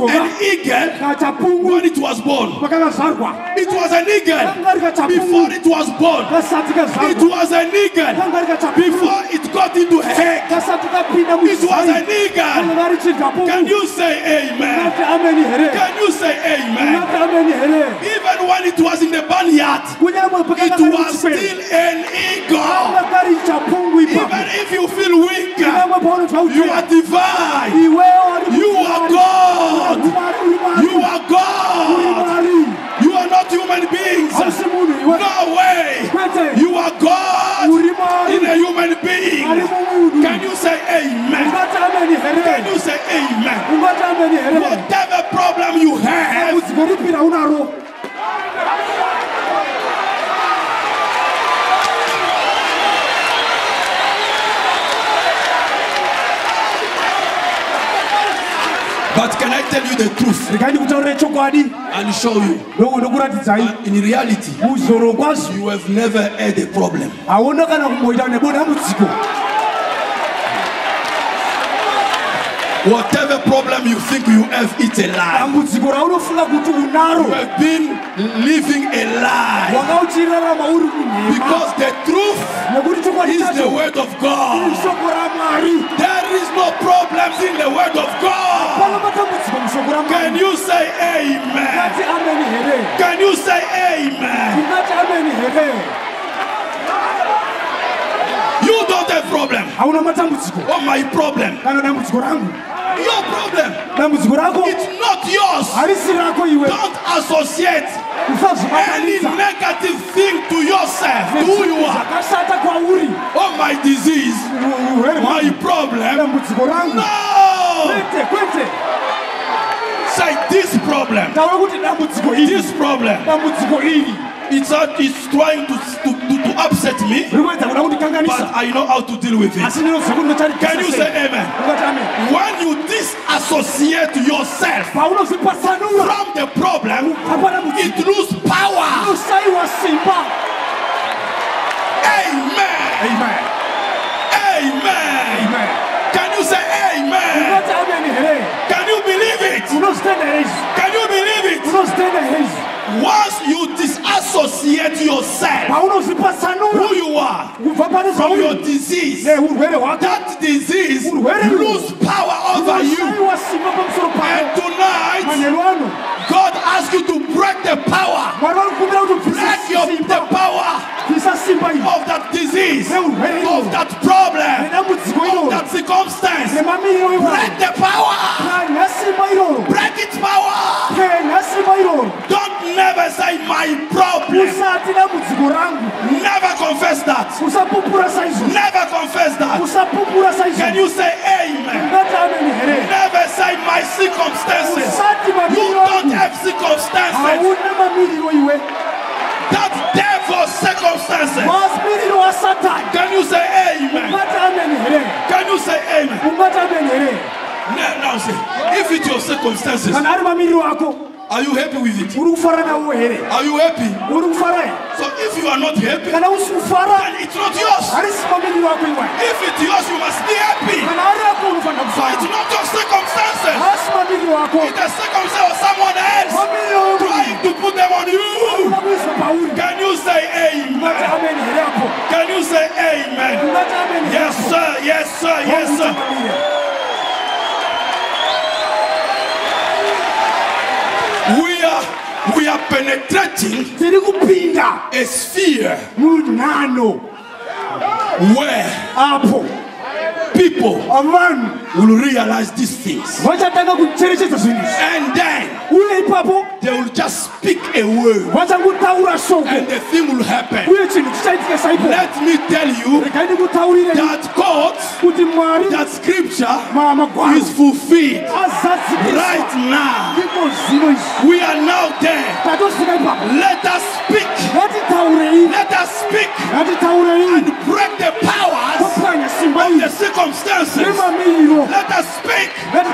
an eagle when it was born. It was an eagle before it was born. It was an eagle before it got into egg. It was an eagle. Can you say amen? Can you say amen? Even when it was in the barnyard, it was still an eagle. Even if you feel weak, you are divine. You are God. You are God. You are not human beings. No way. You are God in a human being. Can you say amen? Can you say amen? Whatever problem you have, but can I tell you the truth and show you? In reality, you have never had a problem. Whatever problem you think you have, it's a lie. You have been living a lie. Because the truth is the word of God. There is no problems in the word of God. Can you say amen? Can you say amen? You don't have problem. Oh, my problem. Your problem. It's not yours. Don't associate any negative thing to yourself, to who you are. Oh, my disease, my problem. No. Say this problem. This problem. It's trying to upset me, but I know how to deal with it. Can you say amen? When you disassociate yourself from the problem, it loses power. Amen. Amen. Amen. Can you say amen? Can you believe it? Can you believe it? Once you disassociate yourself who you are from your disease, that disease loses power over you. And tonight, God asks you to break the power. Break the power of that disease, of that problem, of that circumstance. Break the power. Break its power. Don't never say my problem. Never confess that. Never confess that. Can you say amen? Never say my circumstances. You don't have circumstances. That devil's circumstances. Can you say amen? Can you say amen? Now say, if it's your circumstances, are you happy with it? Are you happy? So if you are not happy, then it's not yours. If it's yours, you must be happy. So it's not the circumstance of someone else trying to put them on you. Can you say amen? Can you say amen? Yes, sir. Yes, sir. Yes, sir. We are penetrating a sphere where people will realize these things, and then they will just speak a word and the thing will happen. Let me tell you that God, that scripture is fulfilled right now. We are now there. Let us speak. Let us speak and break the powers of the circumstances. Let us speak and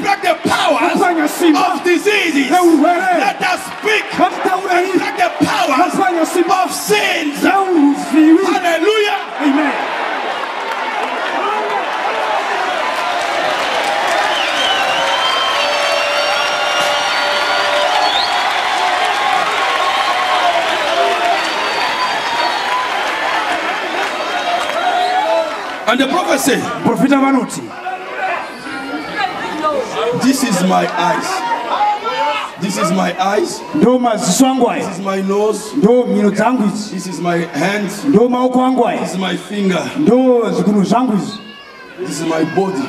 break the powers of diseases. Let us speak and break the powers of sins. Hallelujah. Amen. And the prophet said, this is my eyes. This is my eyes. This is my nose. This is my hands. This is my finger. This is my body.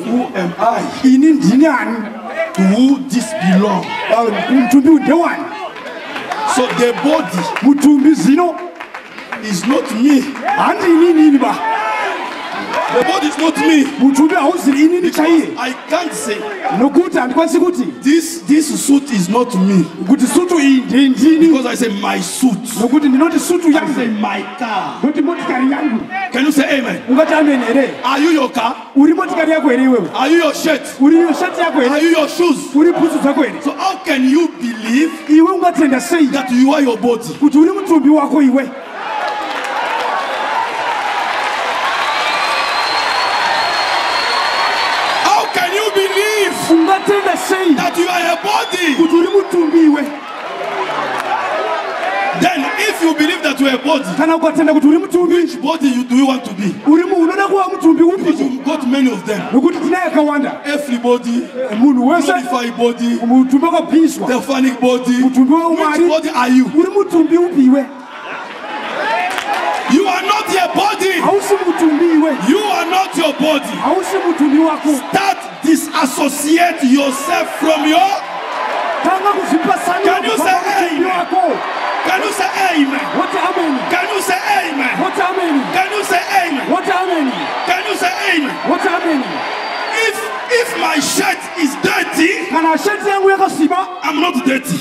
Who am I? To who this belongs? So the body is not me. The body is not me. Because I can't say this suit is not me. Because I say my suit. I say my car. Can you say amen? Are you your car? Are you your shirt? Are you your shoes? So how can you believe that you are your body? That you are a body. Then if you believe that you are a body, which body do you want to be? Because you've got many of them. Earthly body, glorified body, theophanic body. Which body are you? You are not your body. You are not your body. Start disassociate yourself from your. Can you say amen? Can you say amen? Can you say amen? Can you say amen? Can you say amen? If my shirt is dirty, I'm not dirty.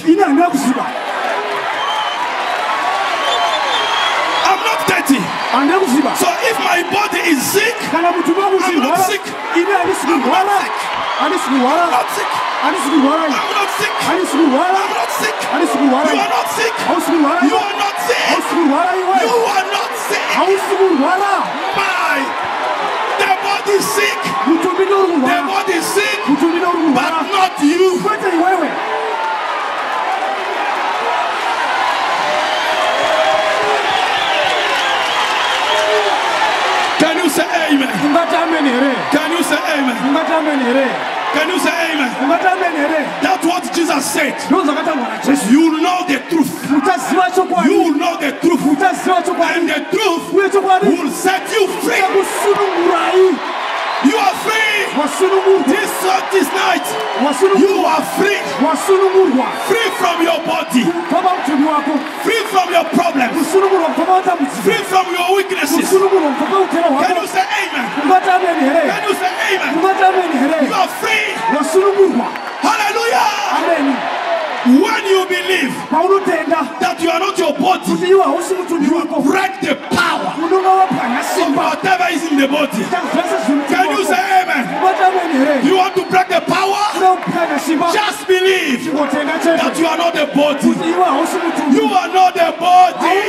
I'm not dirty. So if my body is sick, I'm not sick. I'm not sick. I'm not sick. I'm not sick. You are not sick. You are not sick. You are not sick. You are not sick. The body is sick. The body is sick, but not you. Can you say amen? Can you say amen? Can you say amen? That's what Jesus said. You will know the truth. You will know the truth. And the truth will set you free. You are free. This night, you are free. Free from your body. Free from your problems. Free from your weaknesses. Can you say amen? Can you say amen? You are free. Hallelujah. Amen. When you believe that you are not your body, you will break the power of whatever is in the body. Can you say amen? You want to break the power? Just believe that you are not the body. You are not the body.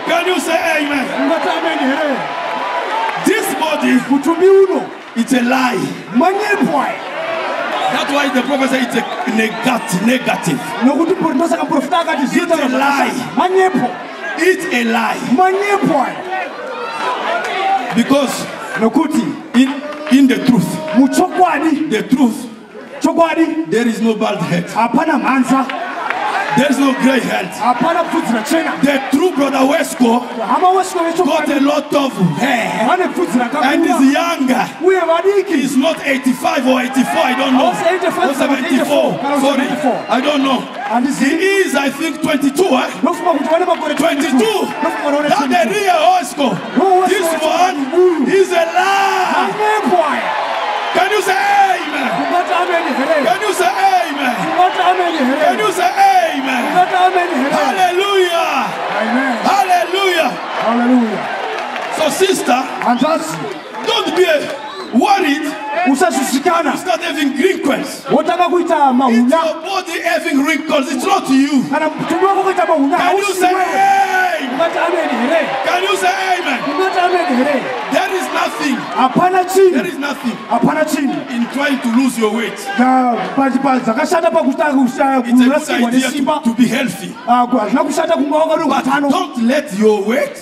Can you say amen? This body It's a lie. That's why the prophet said it's a negative. It's a lie. It's a lie. Because in the truth, there is no bald head. There is no gray head. The true brother Wesco got a lot of hair and is younger. He's not 85 or 84, I don't know. Or 74. Sorry, I don't know. He is, I think, 22. 22. That's the real Wesco. This one is a lie. Can you say amen? Can you say amen? Can you say amen? Hallelujah. Amen. Hallelujah. Hallelujah. So sister, don't be worried. Start having wrinkles. It's your body having wrinkles. It's not you. Can you say amen? Can you say amen? There is nothing. There is nothing in trying to lose your weight. It's a good idea to be healthy. But don't let your weight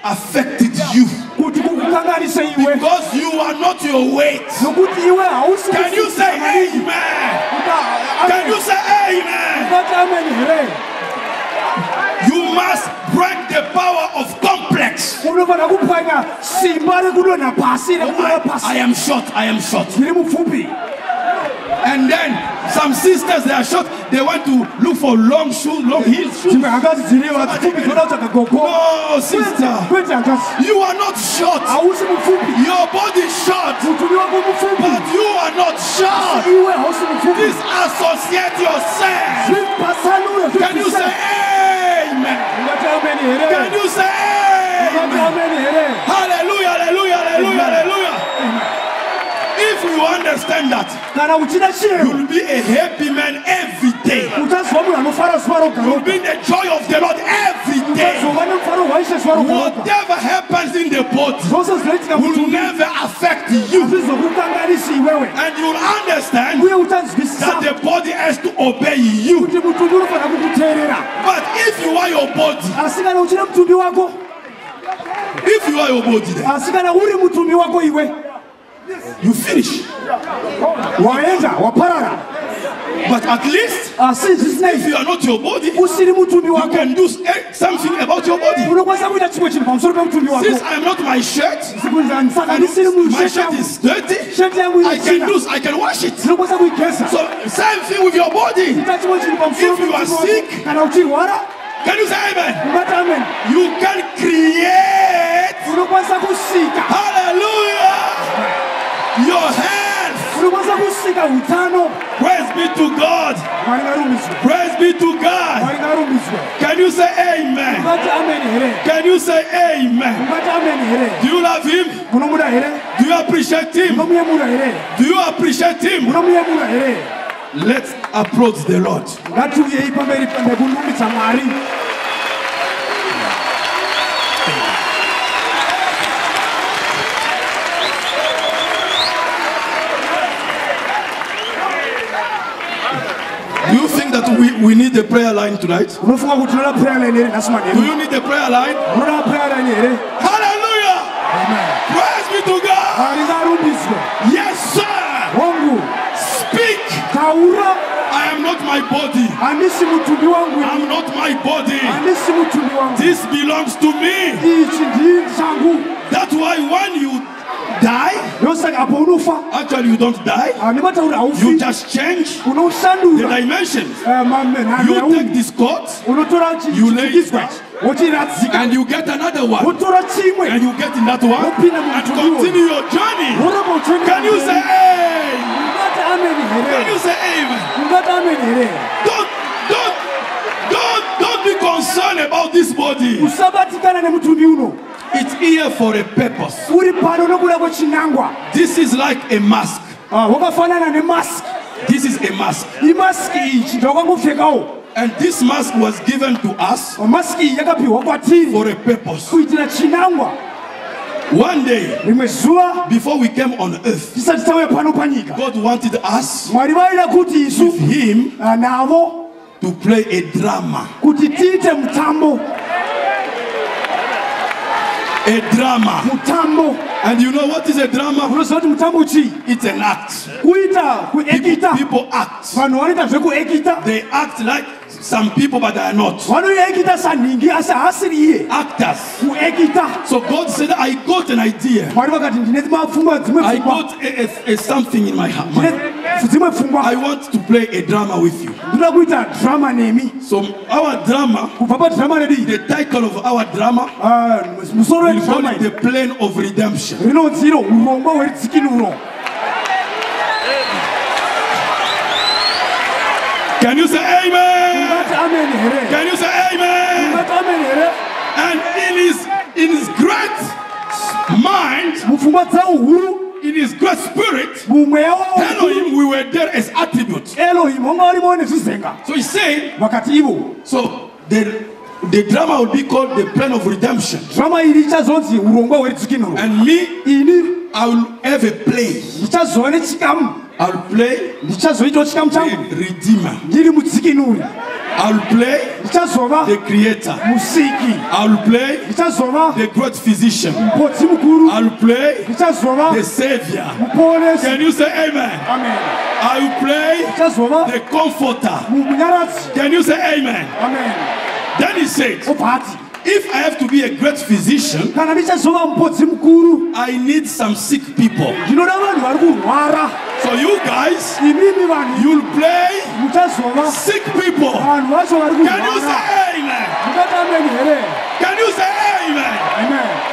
affect you. Because you are not your weight. Can you say amen? Can you say amen? You must break the power of complex. I am short. I am short. And then some sisters, they are short. They want to look for long shoes, long heels. No, sister, you are not short. Your body is short, but you are not short. Disassociate yourself. Can you say amen? Can you say amen? Hallelujah, hallelujah, hallelujah, hallelujah. If you understand that, you will be a happy man every day. You will be in the joy of the Lord every day. Whatever happens in the body will never affect you. And you will understand that the body has to obey you. But if you are your body, you finish. But at least, if you are not your body, you can do something about your body. Since I am not my shirt, and my shirt is dirty, I can wash it. So same thing with your body. If you are sick, can you say amen? You can create, hallelujah, your health. Praise be to God. Praise be to God. Can you say amen? Can you say amen? Do you love him? Do you appreciate him? Do you appreciate him? Let's approach the Lord. Do you think that we need a prayer line tonight? Do you need a prayer line? Hallelujah! Amen. Praise be to God! Yes, sir! Speak! I am not my body. I'm not my body. This belongs to me. That's why when you die, actually you don't die, you just change the dimensions. You take this coat, you lay it back, and you get another one, and you get another one, and continue your journey. Can you say amen? Can you say amen? Don't be concerned about this body. It's here for a purpose. This is like a mask. This is a mask. And this mask was given to us for a purpose. One day, rimwe zuva before we came on earth, tisati tauya pano panyika, God wanted us Mwari vaida kuti isu with him navo to play a drama. kuti tiite mutambo. A drama. Mutambo. And you know what is a drama? Unoziva kuti mutambo chii? It's an act. Kuita, kuekita. People act. Vanhu vanoita zvekuekita. They act like some people, but they are not. Vanoekita saningi asi haasiri iye. Actors. Kuekita. So God said, I got an idea. Mwari vakati ndine mapfungwa dzimwe I pfungwa. got a something in my mind. Dzimwe pfungwa. I want to play a drama with you. Ndoda kuita drama nemi. So our drama, Kubva padrama redu. the title of our drama, Musoro we call wedrama it the plane of redemption. rinonzi iro urongwa hwerudzikinuro. Can you say amen? Ungati amen here. Can you say amen? Ungati amen here. And in his great mind, Mupfungwa dzawo huru. in his great spirit, Mumweya wawo. Elohim, we were there as attributes. Elohim vanga varimo nezvizenga. So he said, Vakati ivo. so the drama will be called the plan of redemption. Drama iri ichazonzi urongwa hwerudzikinuro. And me, Ini I will have a play. ndichazova nechikamu. I'll play Ndichazoitawo chikamu changu. the redeemer. Ndiri mudzikinuri. I'll play Ndichazova the creator. musiki. I'll play Ndichazova the great physician. mupodzi mukuru. I'll play Ndichazova the savior. muponesi. Can you say amen? Amen. I'll play Ndichazova the comforter. munyaradzi. Can you say amen? Amen. Then he said, Obva ati if I have to be a great physician, kana ndichazova mupodzi mukuru I need some sick people. ndinoda vanhu vari kurwara. So you guys, Imimi vanhu you'll play muchazova sick people. vanhu vacho vari Can you kurwara. say amen? Mungati amen here. Can you say amen? Amen.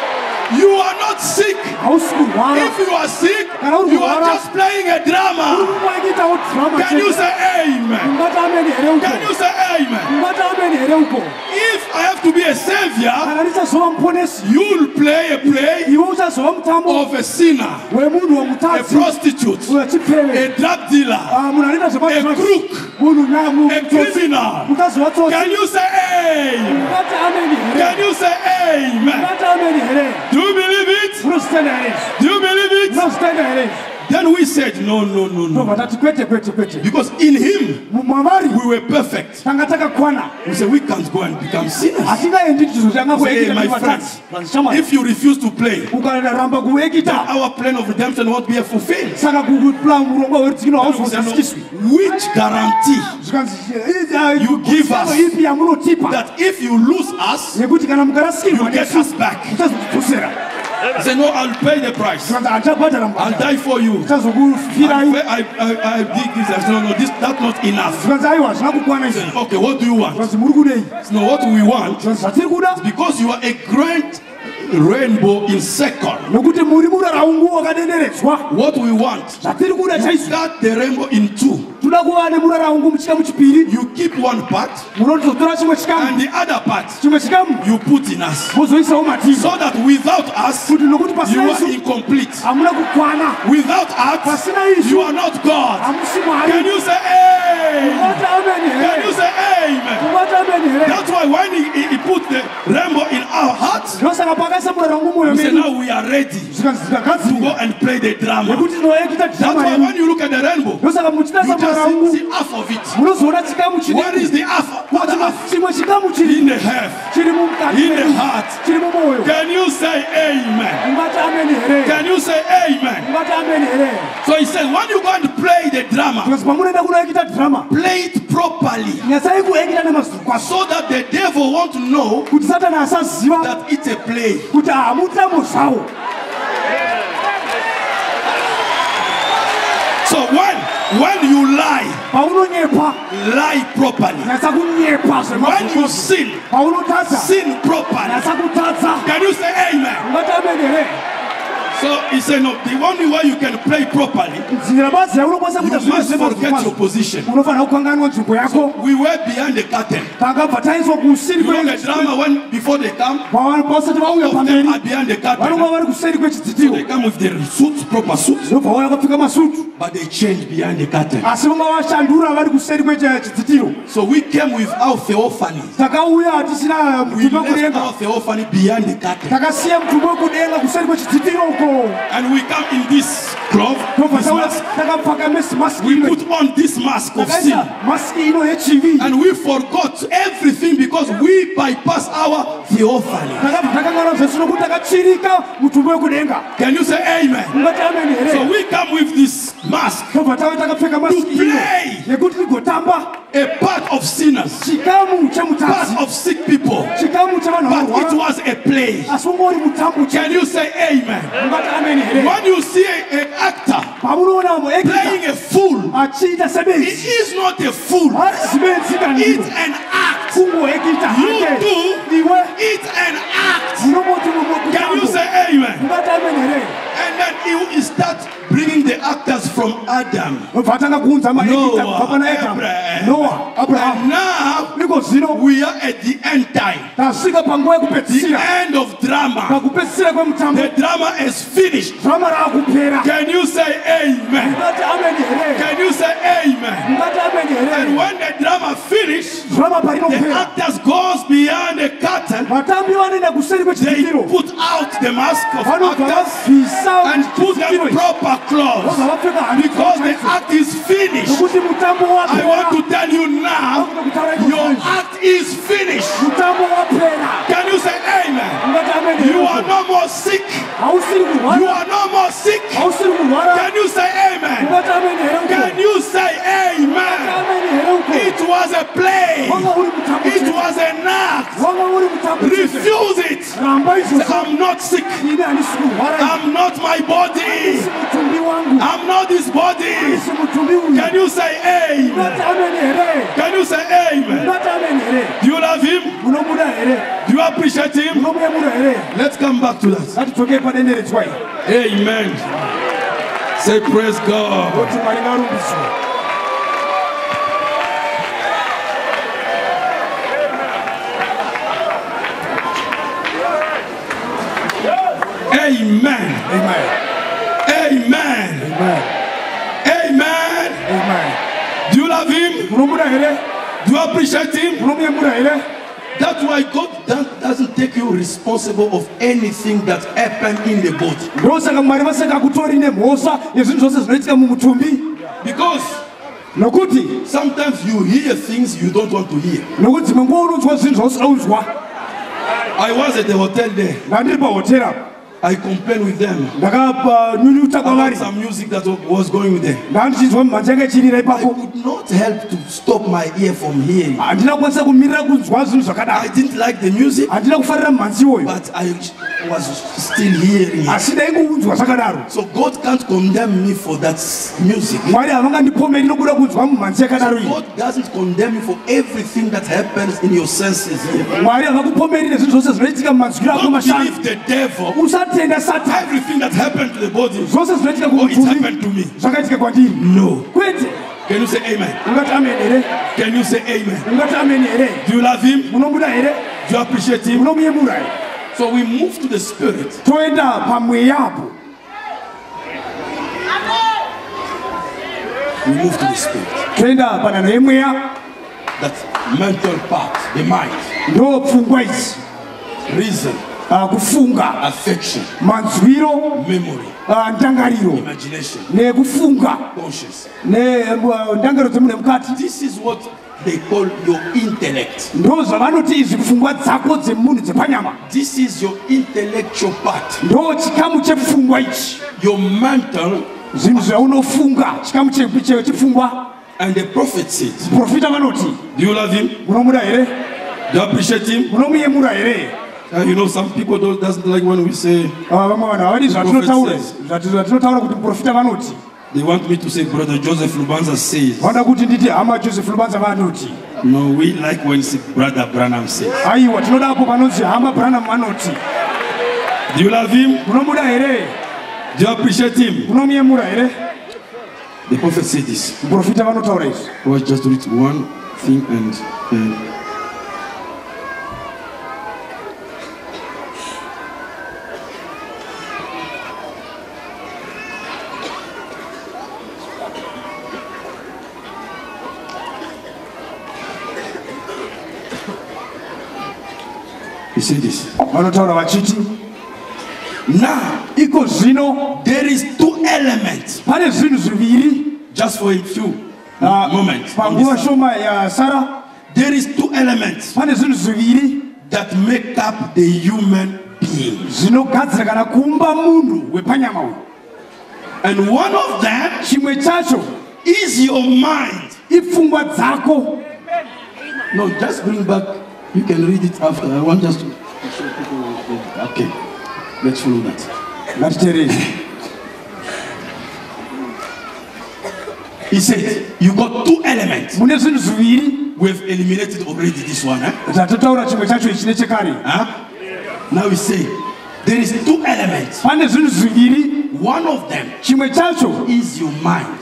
You are not sick. Hausi kurwara. If you are sick, you are just playing a drama. Kungoitawo drama Can you chete. say amen? Mungati amen here uko. Can you say amen? Mungati amen here uko. If I have to be a savior, Kana ndichazova muponesi. you'll play a play Iwe uchazova mutambo of a sinner, wemunhu a wemutadzi. prostitute, Wechipfeve. a drug dealer, Munhu anoita a zvemazvo. crook, Munhu a criminal. uchazova tsotsi. Can you say amen? Mungati amen here. Can you say amen? Mungati amen here. Do you believe it? Munozvitenda here. Do you believe it? Munozvitenda here. Then we said, no, no, no, no. Tobva tati kwete kwete kwete. Because in him, Mwavari we were perfect. tanga takakwana. We said, we can't go and become sinners. Hatingaendi kuti zvinhu zvanga Say, kuekita my ndivatadzi. friends, Vanzishama. if you refuse to play, Ukaramba kuekita. our plan of redemption won't be fulfilled. Saka kukupla murongwa werudzikinuro We said, no. hauzozisikiswi. Which guarantee Zvikanzi You give us ipi yamunotipa that if you lose us, yekuti kana mukarasikirwa you get us back? muchazotidzosera. Say, no, I'll pay the price. Zvikanzi handichabhadhara I'll mubhadhara. die for you. Ndichazokufirai. I did this. I said, no, no, that's not enough. Zvikanzi aiwa hazvina kukwana izvi. Okay, what do you want? Zvikanzi muri kudei. No, what we want, Zvikanzi zvatiri kuda because you are a great rainbow in circle. nokuti muri muraraungu wakadenderedzwa. What we want, Zvatiri kuda you chaizvo. cut the rainbow in two. Toda kuva nemuraraungu muchikamu chipiri. You keep one part, Munozotora chimwe chikamu. and the other part Chimwe chikamu you put in us, mozoisawo matiri. so that without us, Kuti nokuti you pasina are isu incomplete. hamuna kukwana. Without us, Pasina isu you are not God. hamusi Can Mwari. you say amen? Mungati amen Can you here. say amen? Mungati amen here. That's why when he put the rainbow in our hearts, Ndosaka pakaisa muraraungu mwoyo we say medu. now we are ready Zvikanzi to go zvikagadzirwa. and play the drama. Nekuti tinoekita That's drama why yedu. when you look at the rainbow, Ndosaka muchitarisa you just muraraungu see half of it. munozoona chikamu Where is chidiki. the half? What half? Chimwe chikamu In chiri the half. chiri mukati In the medu. heart. Chiri mumwoyo. Can you say amen? Mungati amen here. Can you say amen? Mungati amen here. So he said, when you go and play the drama, Zvikanzi pamunoenda kunoekita drama play it properly, nyasai kuekita nemazuru kwazo so that the devil won't know kuti satani asaziva that it's a play. kuti hamutambo zvawo. So when you lie Paunonyepa properly. nyasa kunyepa When you zvemazuru. sin Paunotadza properly. nyasa kutadza. Can you say amen? Mungati amen here. So he said, no, the only way you can play properly, nzira basi yaulokwanisa you kuita must forget your position. unofana kukanganwa nzvimbo yako. We were behind the curtain. Takabva taiswa kuseri You know the drama when before they come, vasati vauya all of them pamberi are behind the curtain. vanonga vari kuseri They kwechidzitiro come with their suits, proper suits, ndobva vauya vakapfeka masutu but they change behind the curtain. asi vanga vashandura vari kuseri kwechidzitiro. So we came with our theophany. Takauya hatisina We mutumbi left wekudenga, our theophany behind the curtain. takasiya mutumbi wekudenga kuseri kwechidzitiro uko. And we come in this cloth, Ndobva this mask. takapfaka masiki We ino, put on this mask of sin. takaisa masiki ino yechivi, And we forgot everything because we bypassed our theophany. takabva takangana zvese nokuti takachirika mutumbi wekudenga. Can you say amen? Ungati ameni So here. we come with this mask, Ndobva tava takapfeka masiki ino play. yekuti tigotamba a part of sinners, chikamu chemutadzi, part of sick people, chikamu chevanhu but it vanorwara, was a play. asi ungori mutambo. Can you say amen? Ungati ameni here. When you see an actor Pamunoona muekita playing a fool, achiita it sebenzi, is not a fool, hasi sebenzi kana it's an act. kungoekita You hake. do, Iwe it's an act. unomoti Can you mutambo. say amen? Ungati ameni here. And then he start bringing the actors from Adam, Vatanga kuunza maekita Noah, kubva pana Abraham, Abraham. Noah, Abraham. And now Niko zvino we are at the end time, tasvika panguva the yekupedzisira, end of drama. pakupedzisira kwemutambo. The drama is finished. Drama raakupera. Can you say amen? Ungati ameni here. Can you say amen? Ungati ameni And here. when the drama finished, Drama the parinopera, actors goes beyond the curtain. vatambi vanoenda kuseri They kwechidzitiro, put out the mask of vanobva actors vabvisa and put them chidzitiro, proper clothes vobva vapfeka hanzu because the dzakaipa. act is finished. Nokuti mutambo I want wapera. to tell you now, your act is finished. Mutambo wapera. Can you say amen? Ungati ameni You here. are no more sick. Hausiri You kurwara. are no more sick. Hausiri kurwara. Can you say amen? Ungati ameni here uko. Can you say amen? Ameni here uko. It was a play. Wanga uri mutambo It chete. was an act. Wanga uri mutambo chete. Refuse it. Ramba Say, izvozvo. I'm not sick. Ine handisi kurwara. I'm not my body. Handisi mutumbi wangu. I'm not this body. Handisi mutumbi uyu. Can you say amen? Ungati ameni here. Can you say amen? Ungati ameni here. Do you love him? Unomuda here. Do you appreciate him? Unomuyemura here. Let's come back to that. Ngatidzokei padenderedzwa iyi. Amen. Say praise God. Kuti Mwari ngarumbiswe. Amen. Amen. Amen. Amen. Amen. Amen. Do you love him? Unomuda here. Do you appreciate him? Unomuyemura here. That's why God doesn't take you responsible of anything that happened in the body. Ndosaka Mwari vasikakutori nemhosva yezvinhu zvose zvinoitika mumutumbi. Because Nokuti sometimes you hear things you don't want to hear. nokuti dzimwe nguva unonzwa zvinhu zvausida kunzwa. I was at the hotel there. Ndandiri pahotera I complained with them ndakanyunyuta about kwavari. some music that was going there. Ndandichinzwa mimhanzi yanga ichirira I ipapo. could not help to stop my ear from hearing. Handina kukwanisa kumirira kunzwa zvinhu I zvakadai. didn't like the music, Handina kufarira mimhanzi iyoyo. but I was still hearing it. Asi ndaingounzwa zvakadaro. So God can't condemn me for that music. Mwari havangandipomeri nokuda kunzwa mimhanzi yakadaro iyi. God doesn't condemn you for everything that happens in your senses here. Mwari havakupomeri nezvinhu zvose zvinoitika mumanzwiro ako Don't mashanu. believe the devil. Usatenda Satani. Everything that happened to the body, Zvose zvinoitika oh, it kumutumbi happened to me. zvakaitika kwandiri. No. Kwete. Can you say amen? Ungati amen here. Can you say amen? Ungati amen here. Do you love him? Munomuda here. Do you appreciate him? Munomuyemura here. So we move to the spirit. Toenda pamweya apo. We move to the spirit. Toenda panhano yemweya. That mental part, the mind, Ndo pfungwa idzi. reason, Kufunga. affection, Manzwiro. memory, Ndangariro. imagination, Nekufunga. conscience. Ndangariro dzemune mukati. This is what they call your intellect. Ndo zvavanoti izvi pfungwa dzako dzemunhu dzepanyama. This is your intellectual part. Ndo chikamu chepfungwa ichi. Your mental, Zvinhu zvaunofunga. Chikamu chepfungwa. and the prophet said, Profita vanoti. do you love him? Munomuda here. Do you appreciate him? Munomuyemura here. You know, some people doesn't like when we say, Vamwe vanhu havadi zvatinotaura. Zvatinotaura kuti muprofita vanoti. they want me to say, Brother Joseph Lubanza says. Vanoda kuti nditi hama Joseph Lubanza vanoti. No, we like when Brother Branham says. Aiwa tinodapo panonzi hama Branham vanoti. Do you love him? Munomuda here. Do you appreciate him? The prophet said this. I was just read one thing and he said this. Now, there is two elements. Just for a few moments. There is two elements that make up the human being. And one of them is your mind. No, just bring back. You can read it after. I want just to. Okay, let's follow that. He said, you got two elements. We've eliminated already this one. Huh? Now we say, there is two elements. One of them is your mind.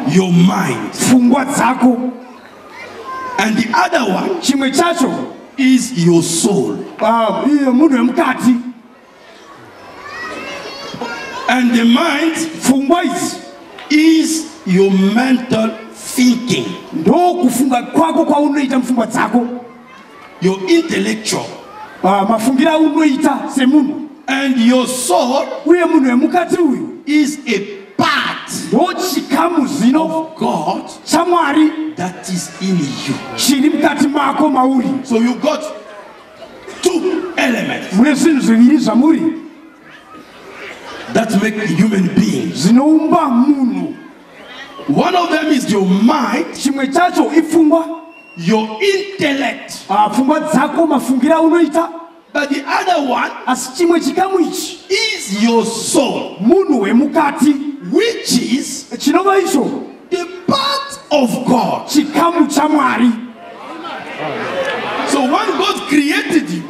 Your mind. And the other one is your soul. And the mind is your mental thinking. Your intellectual. And your soul is a part of God that is in you. So you got two elements that make human beings. One of them is your mind, your intellect. But the other one is your soul, which is the part of God. So when God created you,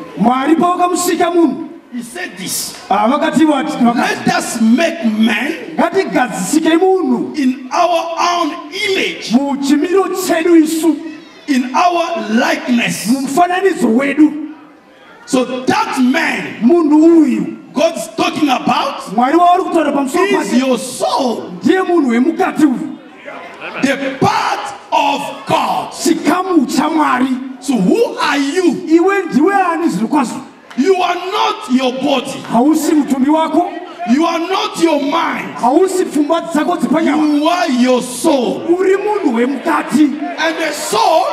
he said this: let us make man in our own image, in our likeness. So that man God's talking about is your soul, the part of God. So who are you? You are not your body. You are not your mind. You are your soul. And the soul,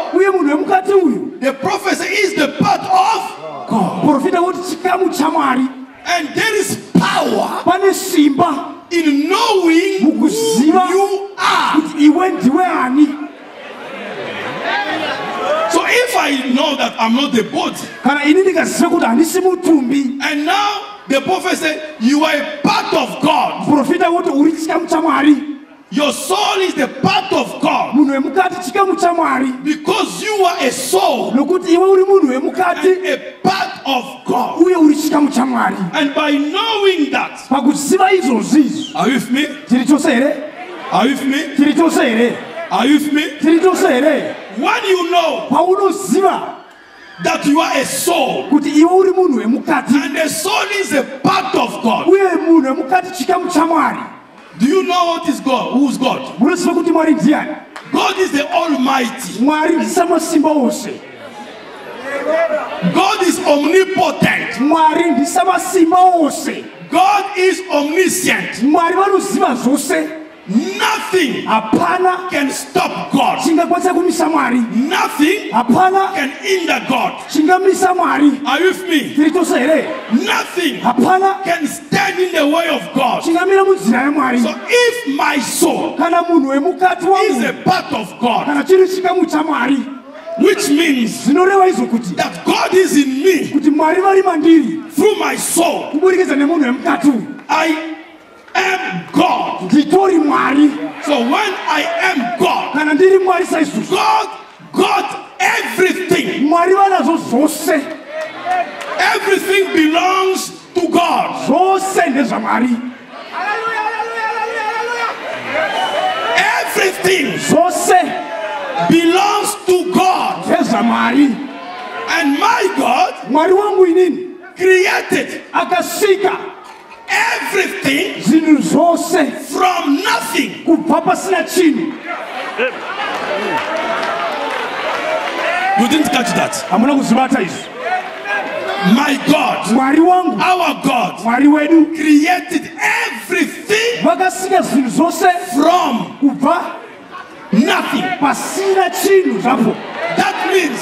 the prophecy, is the part of God. And there is power in knowing who you are. So if I know that I'm not the body, and now the prophet said you are a part of God, your soul is the part of God, because you are a soul and a part of God. And by knowing that, are you with me? Are you with me? Are you with me? When you know that you are a soul, and the soul is a part of God, do you know what is God? Who's God? God is the Almighty. God is omnipotent. God is omniscient. Nothing can stop God. Nothing can hinder God. Are you with me? Nothing can stand in the way of God. So if my soul is a part of God, which means that God is in me through my soul, I am God. So when I am God, God got everything. Everything belongs to God. Everything belongs to God. And my God created everything from nothing. You didn't catch that. My God, our God, created everything from nothing. That means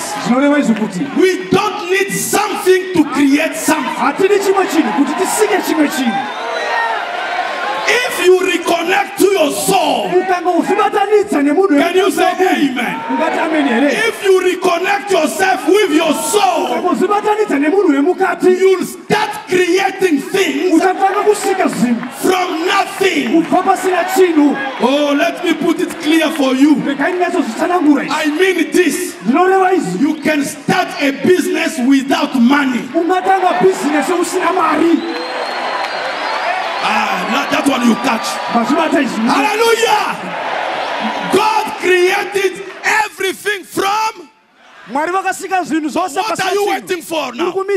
we don't need something to create something. If you reconnect to your soul, can you say amen? If you reconnect yourself with your soul, you'll start creating things from nothing. Oh, let me put it clear for you. I mean this. You can start a business without money. That one you catch. Hallelujah. God created everything from. What are you waiting for now? Tell me,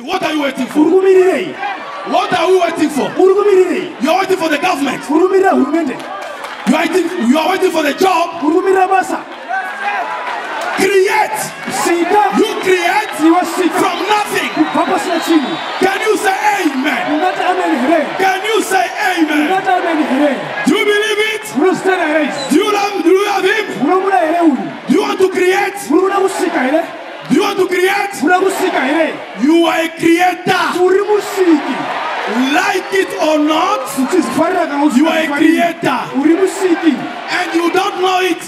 what are you waiting for? What are we waiting for? You are waiting for the government. You are waiting for the job. Create. You create from nothing. Can you say amen? Can you say amen? Do you believe it? Do you love him? Do you want to create? Do you want to create? You are a creator. Like it or not, you are a creator. And you don't know it.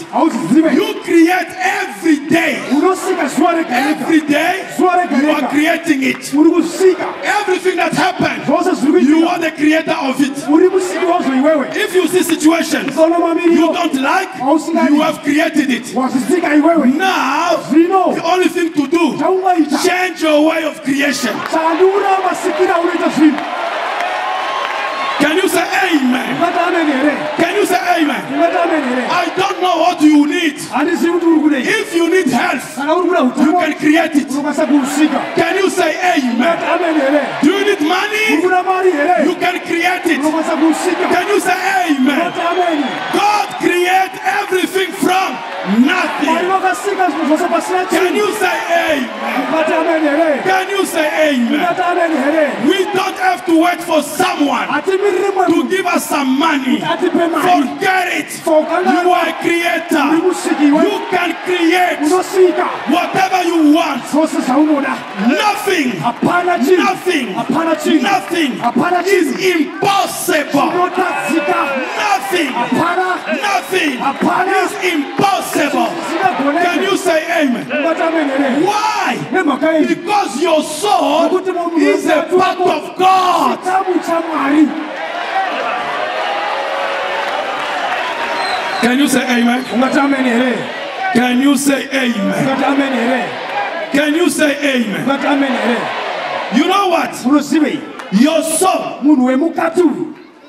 You create every day. Every day, you are creating it. Everything that happens, you are the creator of it. If you see situations you don't like, you have created it. Now, the only thing to do, change your way of creation. Can you say amen? Can you say amen? I don't know what you need. If you need health, you can create it. Can you say amen? Do you need money? You can create it. Can you say amen? God created everything from nothing. Can you say amen? Can you say amen? We don't have to wait for someone to give us some money. Forget it. You are a creator. You can create whatever you want. Nothing is impossible. Nothing is impossible. Can you say amen? Why? Because your soul is a part of God. Can you say amen? Can you say amen? Can you say amen? You know what? Your soul.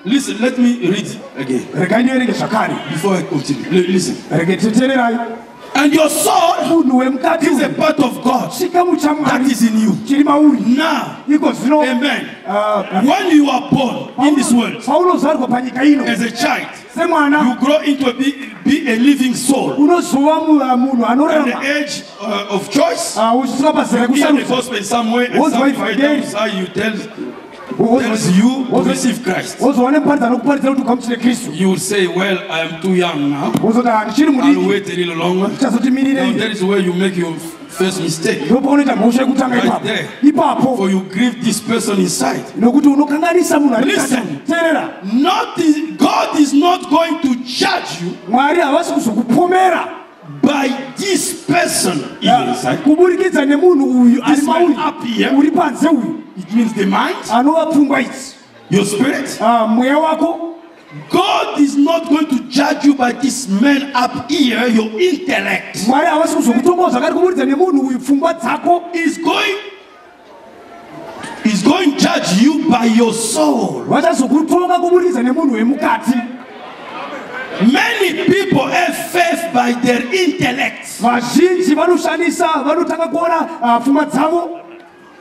Listen, let me read again before I continue. Listen. And your soul is a part of God that is in you. Now, amen. When you are born in this world as a child, you grow into be a living soul. At the age of choice, you hear the gospel somewhere, and some friends you tells you to receive Christ. You will say, well, I am too young now. I'll wait a little longer. Now that is where you make your first mistake. Right there. For you grieve this person inside. Listen, God is not going to judge you by this person inside. This man up here, it means the mind, your spirit. God is not going to judge you by this man up here, your intellect. He's going He's going to judge you by your soul. Many people have faith by their intellect.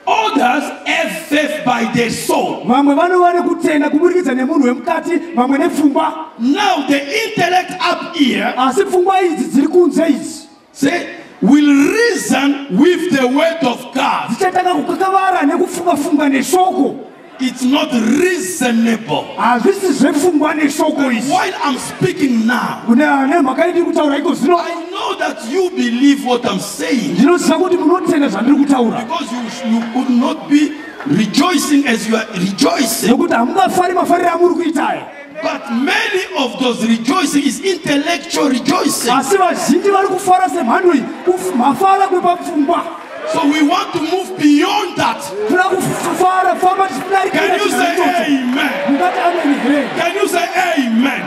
Others have faith by their soul. Now the intellect up here say will reason with the word of God. It's not reasonable. While I'm speaking now, I know that you believe what I'm saying, because you could not be rejoicing as you are rejoicing. But many of those rejoicing is intellectual rejoicing. So we want to move beyond that. Can you say amen? Can you say amen?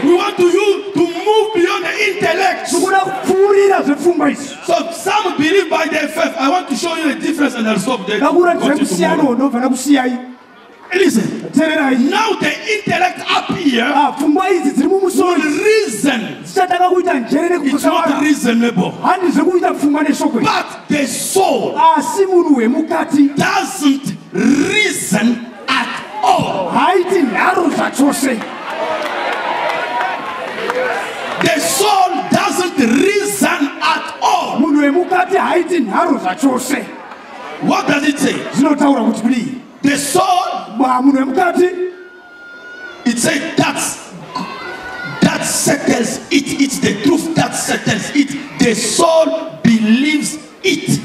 We want to move beyond the intellect. So some believe by their faith. I want to show you the difference and I'll stop there. Listen, now the intellect up here will reason. It's not reasonable. But the soul doesn't reason at all. The soul doesn't reason at all. What does it say? The soul, it says that settles it. It's the truth that settles it. The soul believes it.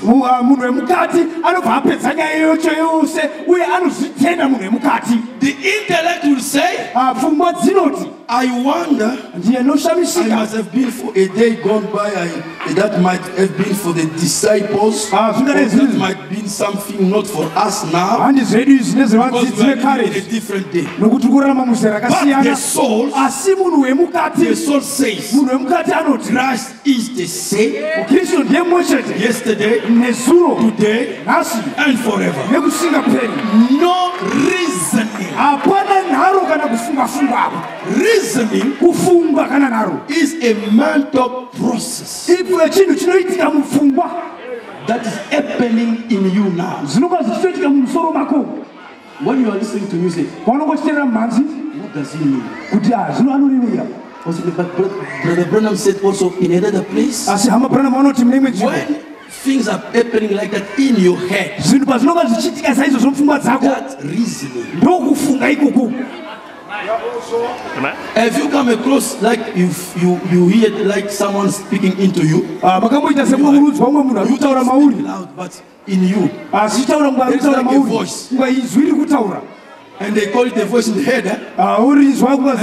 The intellect will say, I wonder, I must have been for a day gone by, that might have been for the disciples, that might have been something not for us now, because we are in a different day. But the soul says, Christ is the same, yesterday, today, and forever. No reasoning. Reasoning is a mental process that is happening in you now. When you are listening to music, what does it mean? Brother Branham said also in another place, when things are happening like that in your head, that reasoning. Have you come across like you hear like someone speaking into you? You don't speak loud, but in you there's like a voice, and they call it a voice in the head. And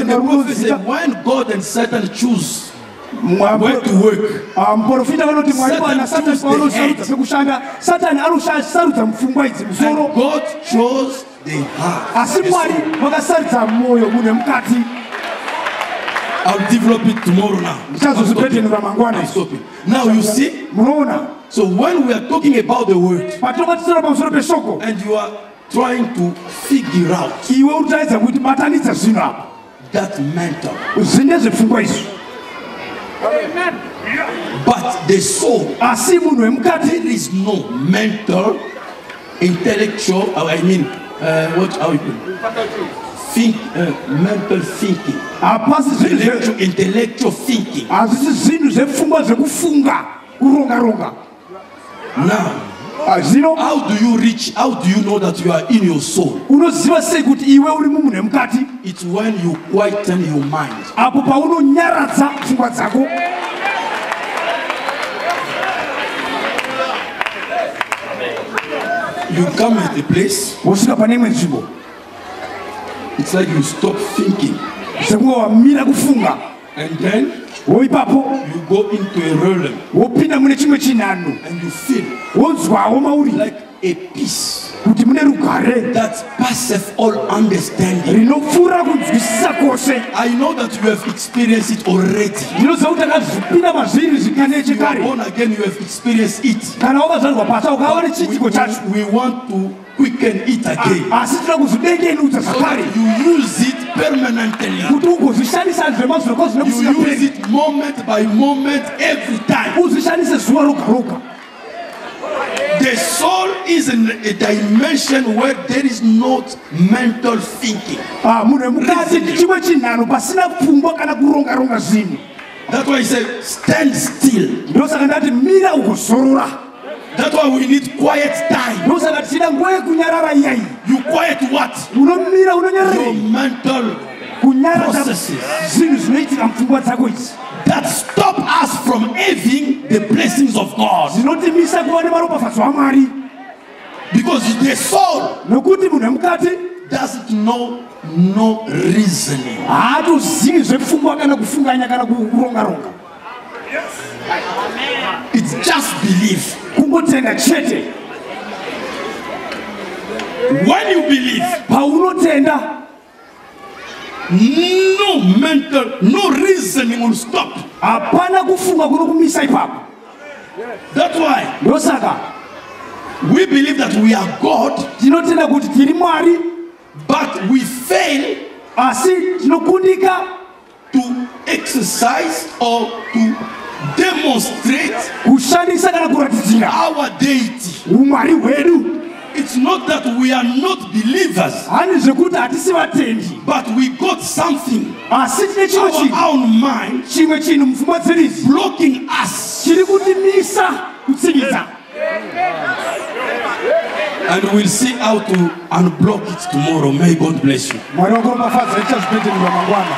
the prophet said, when God and Satan choose where to work, Satan and God chose the heart. I'll develop it tomorrow now. I'll stop it. Now you see? So when we are talking about the word, and you are trying to figure out that mental, but the soul, there is no mental, intellectual, mental thinking, intellectual thinking. Now, how do you reach? How do you know that you are in your soul? It's when you quieten your mind. You come at a place, it's like you stop thinking, and then you go into a realm, and you feel like a peace that passeth all understanding. I know that you have experienced it already. If you are born again, you have experienced it. But we want to we can eat again. Asi tinakuzvidenge inudza So zvakare. that you use it permanently. Kuti ungozvishandisa zvema zvinokwa You use zvinekusinga it moment by moment every time. uzvishandise zuva roga roga. The soul is in a dimension where there is not mental thinking. Munhu wemukati chimwe chinhano pasina pfungwa kana kuronga zvinhu. That's why he said, stand still. Ndosaka ndati mira ugozorora. That's why we need quiet time. Ndosaka tichida nguva yekunyarara iyai. You quiet what? Unomira unonyarara. Your mental Kunyarara processes. zvinhu zvinoitika mupfungwa dzako idzi. That stop us from having the blessings of God. Zvinotimisa kuva nemaropafadzo aMwari. Because the soul Nokuti munhu wemukati doesn't know no reasoning. haatozivi zvepfungwa kana kufunganya kana kuronga-ronga. It's just belief. Kungotenda chete. When you believe, Paunotenda no mental, no reasoning will stop. hapana kufunga kunokumisa ipapo. That's why Ndosaka we believe that we are God, tinotenda kuti tiri Mwari, but we fail asi tinokundika to exercise or to demonstrate kushandisa kana kuratidzira our deity. umwari hwedu. It's not that we are not believers, Hani zvekuti hatisi vatendi, but we got something, asi tine chimwe our chinhu, own mind, chimwe chinhu mupfungwa dzedu idzi blocking us. chiri kutimisa kutsikidza. And we'll see how to unblock it tomorrow. May God bless you. Mwari wakuropafadza tichazvipetenurwa mangwana.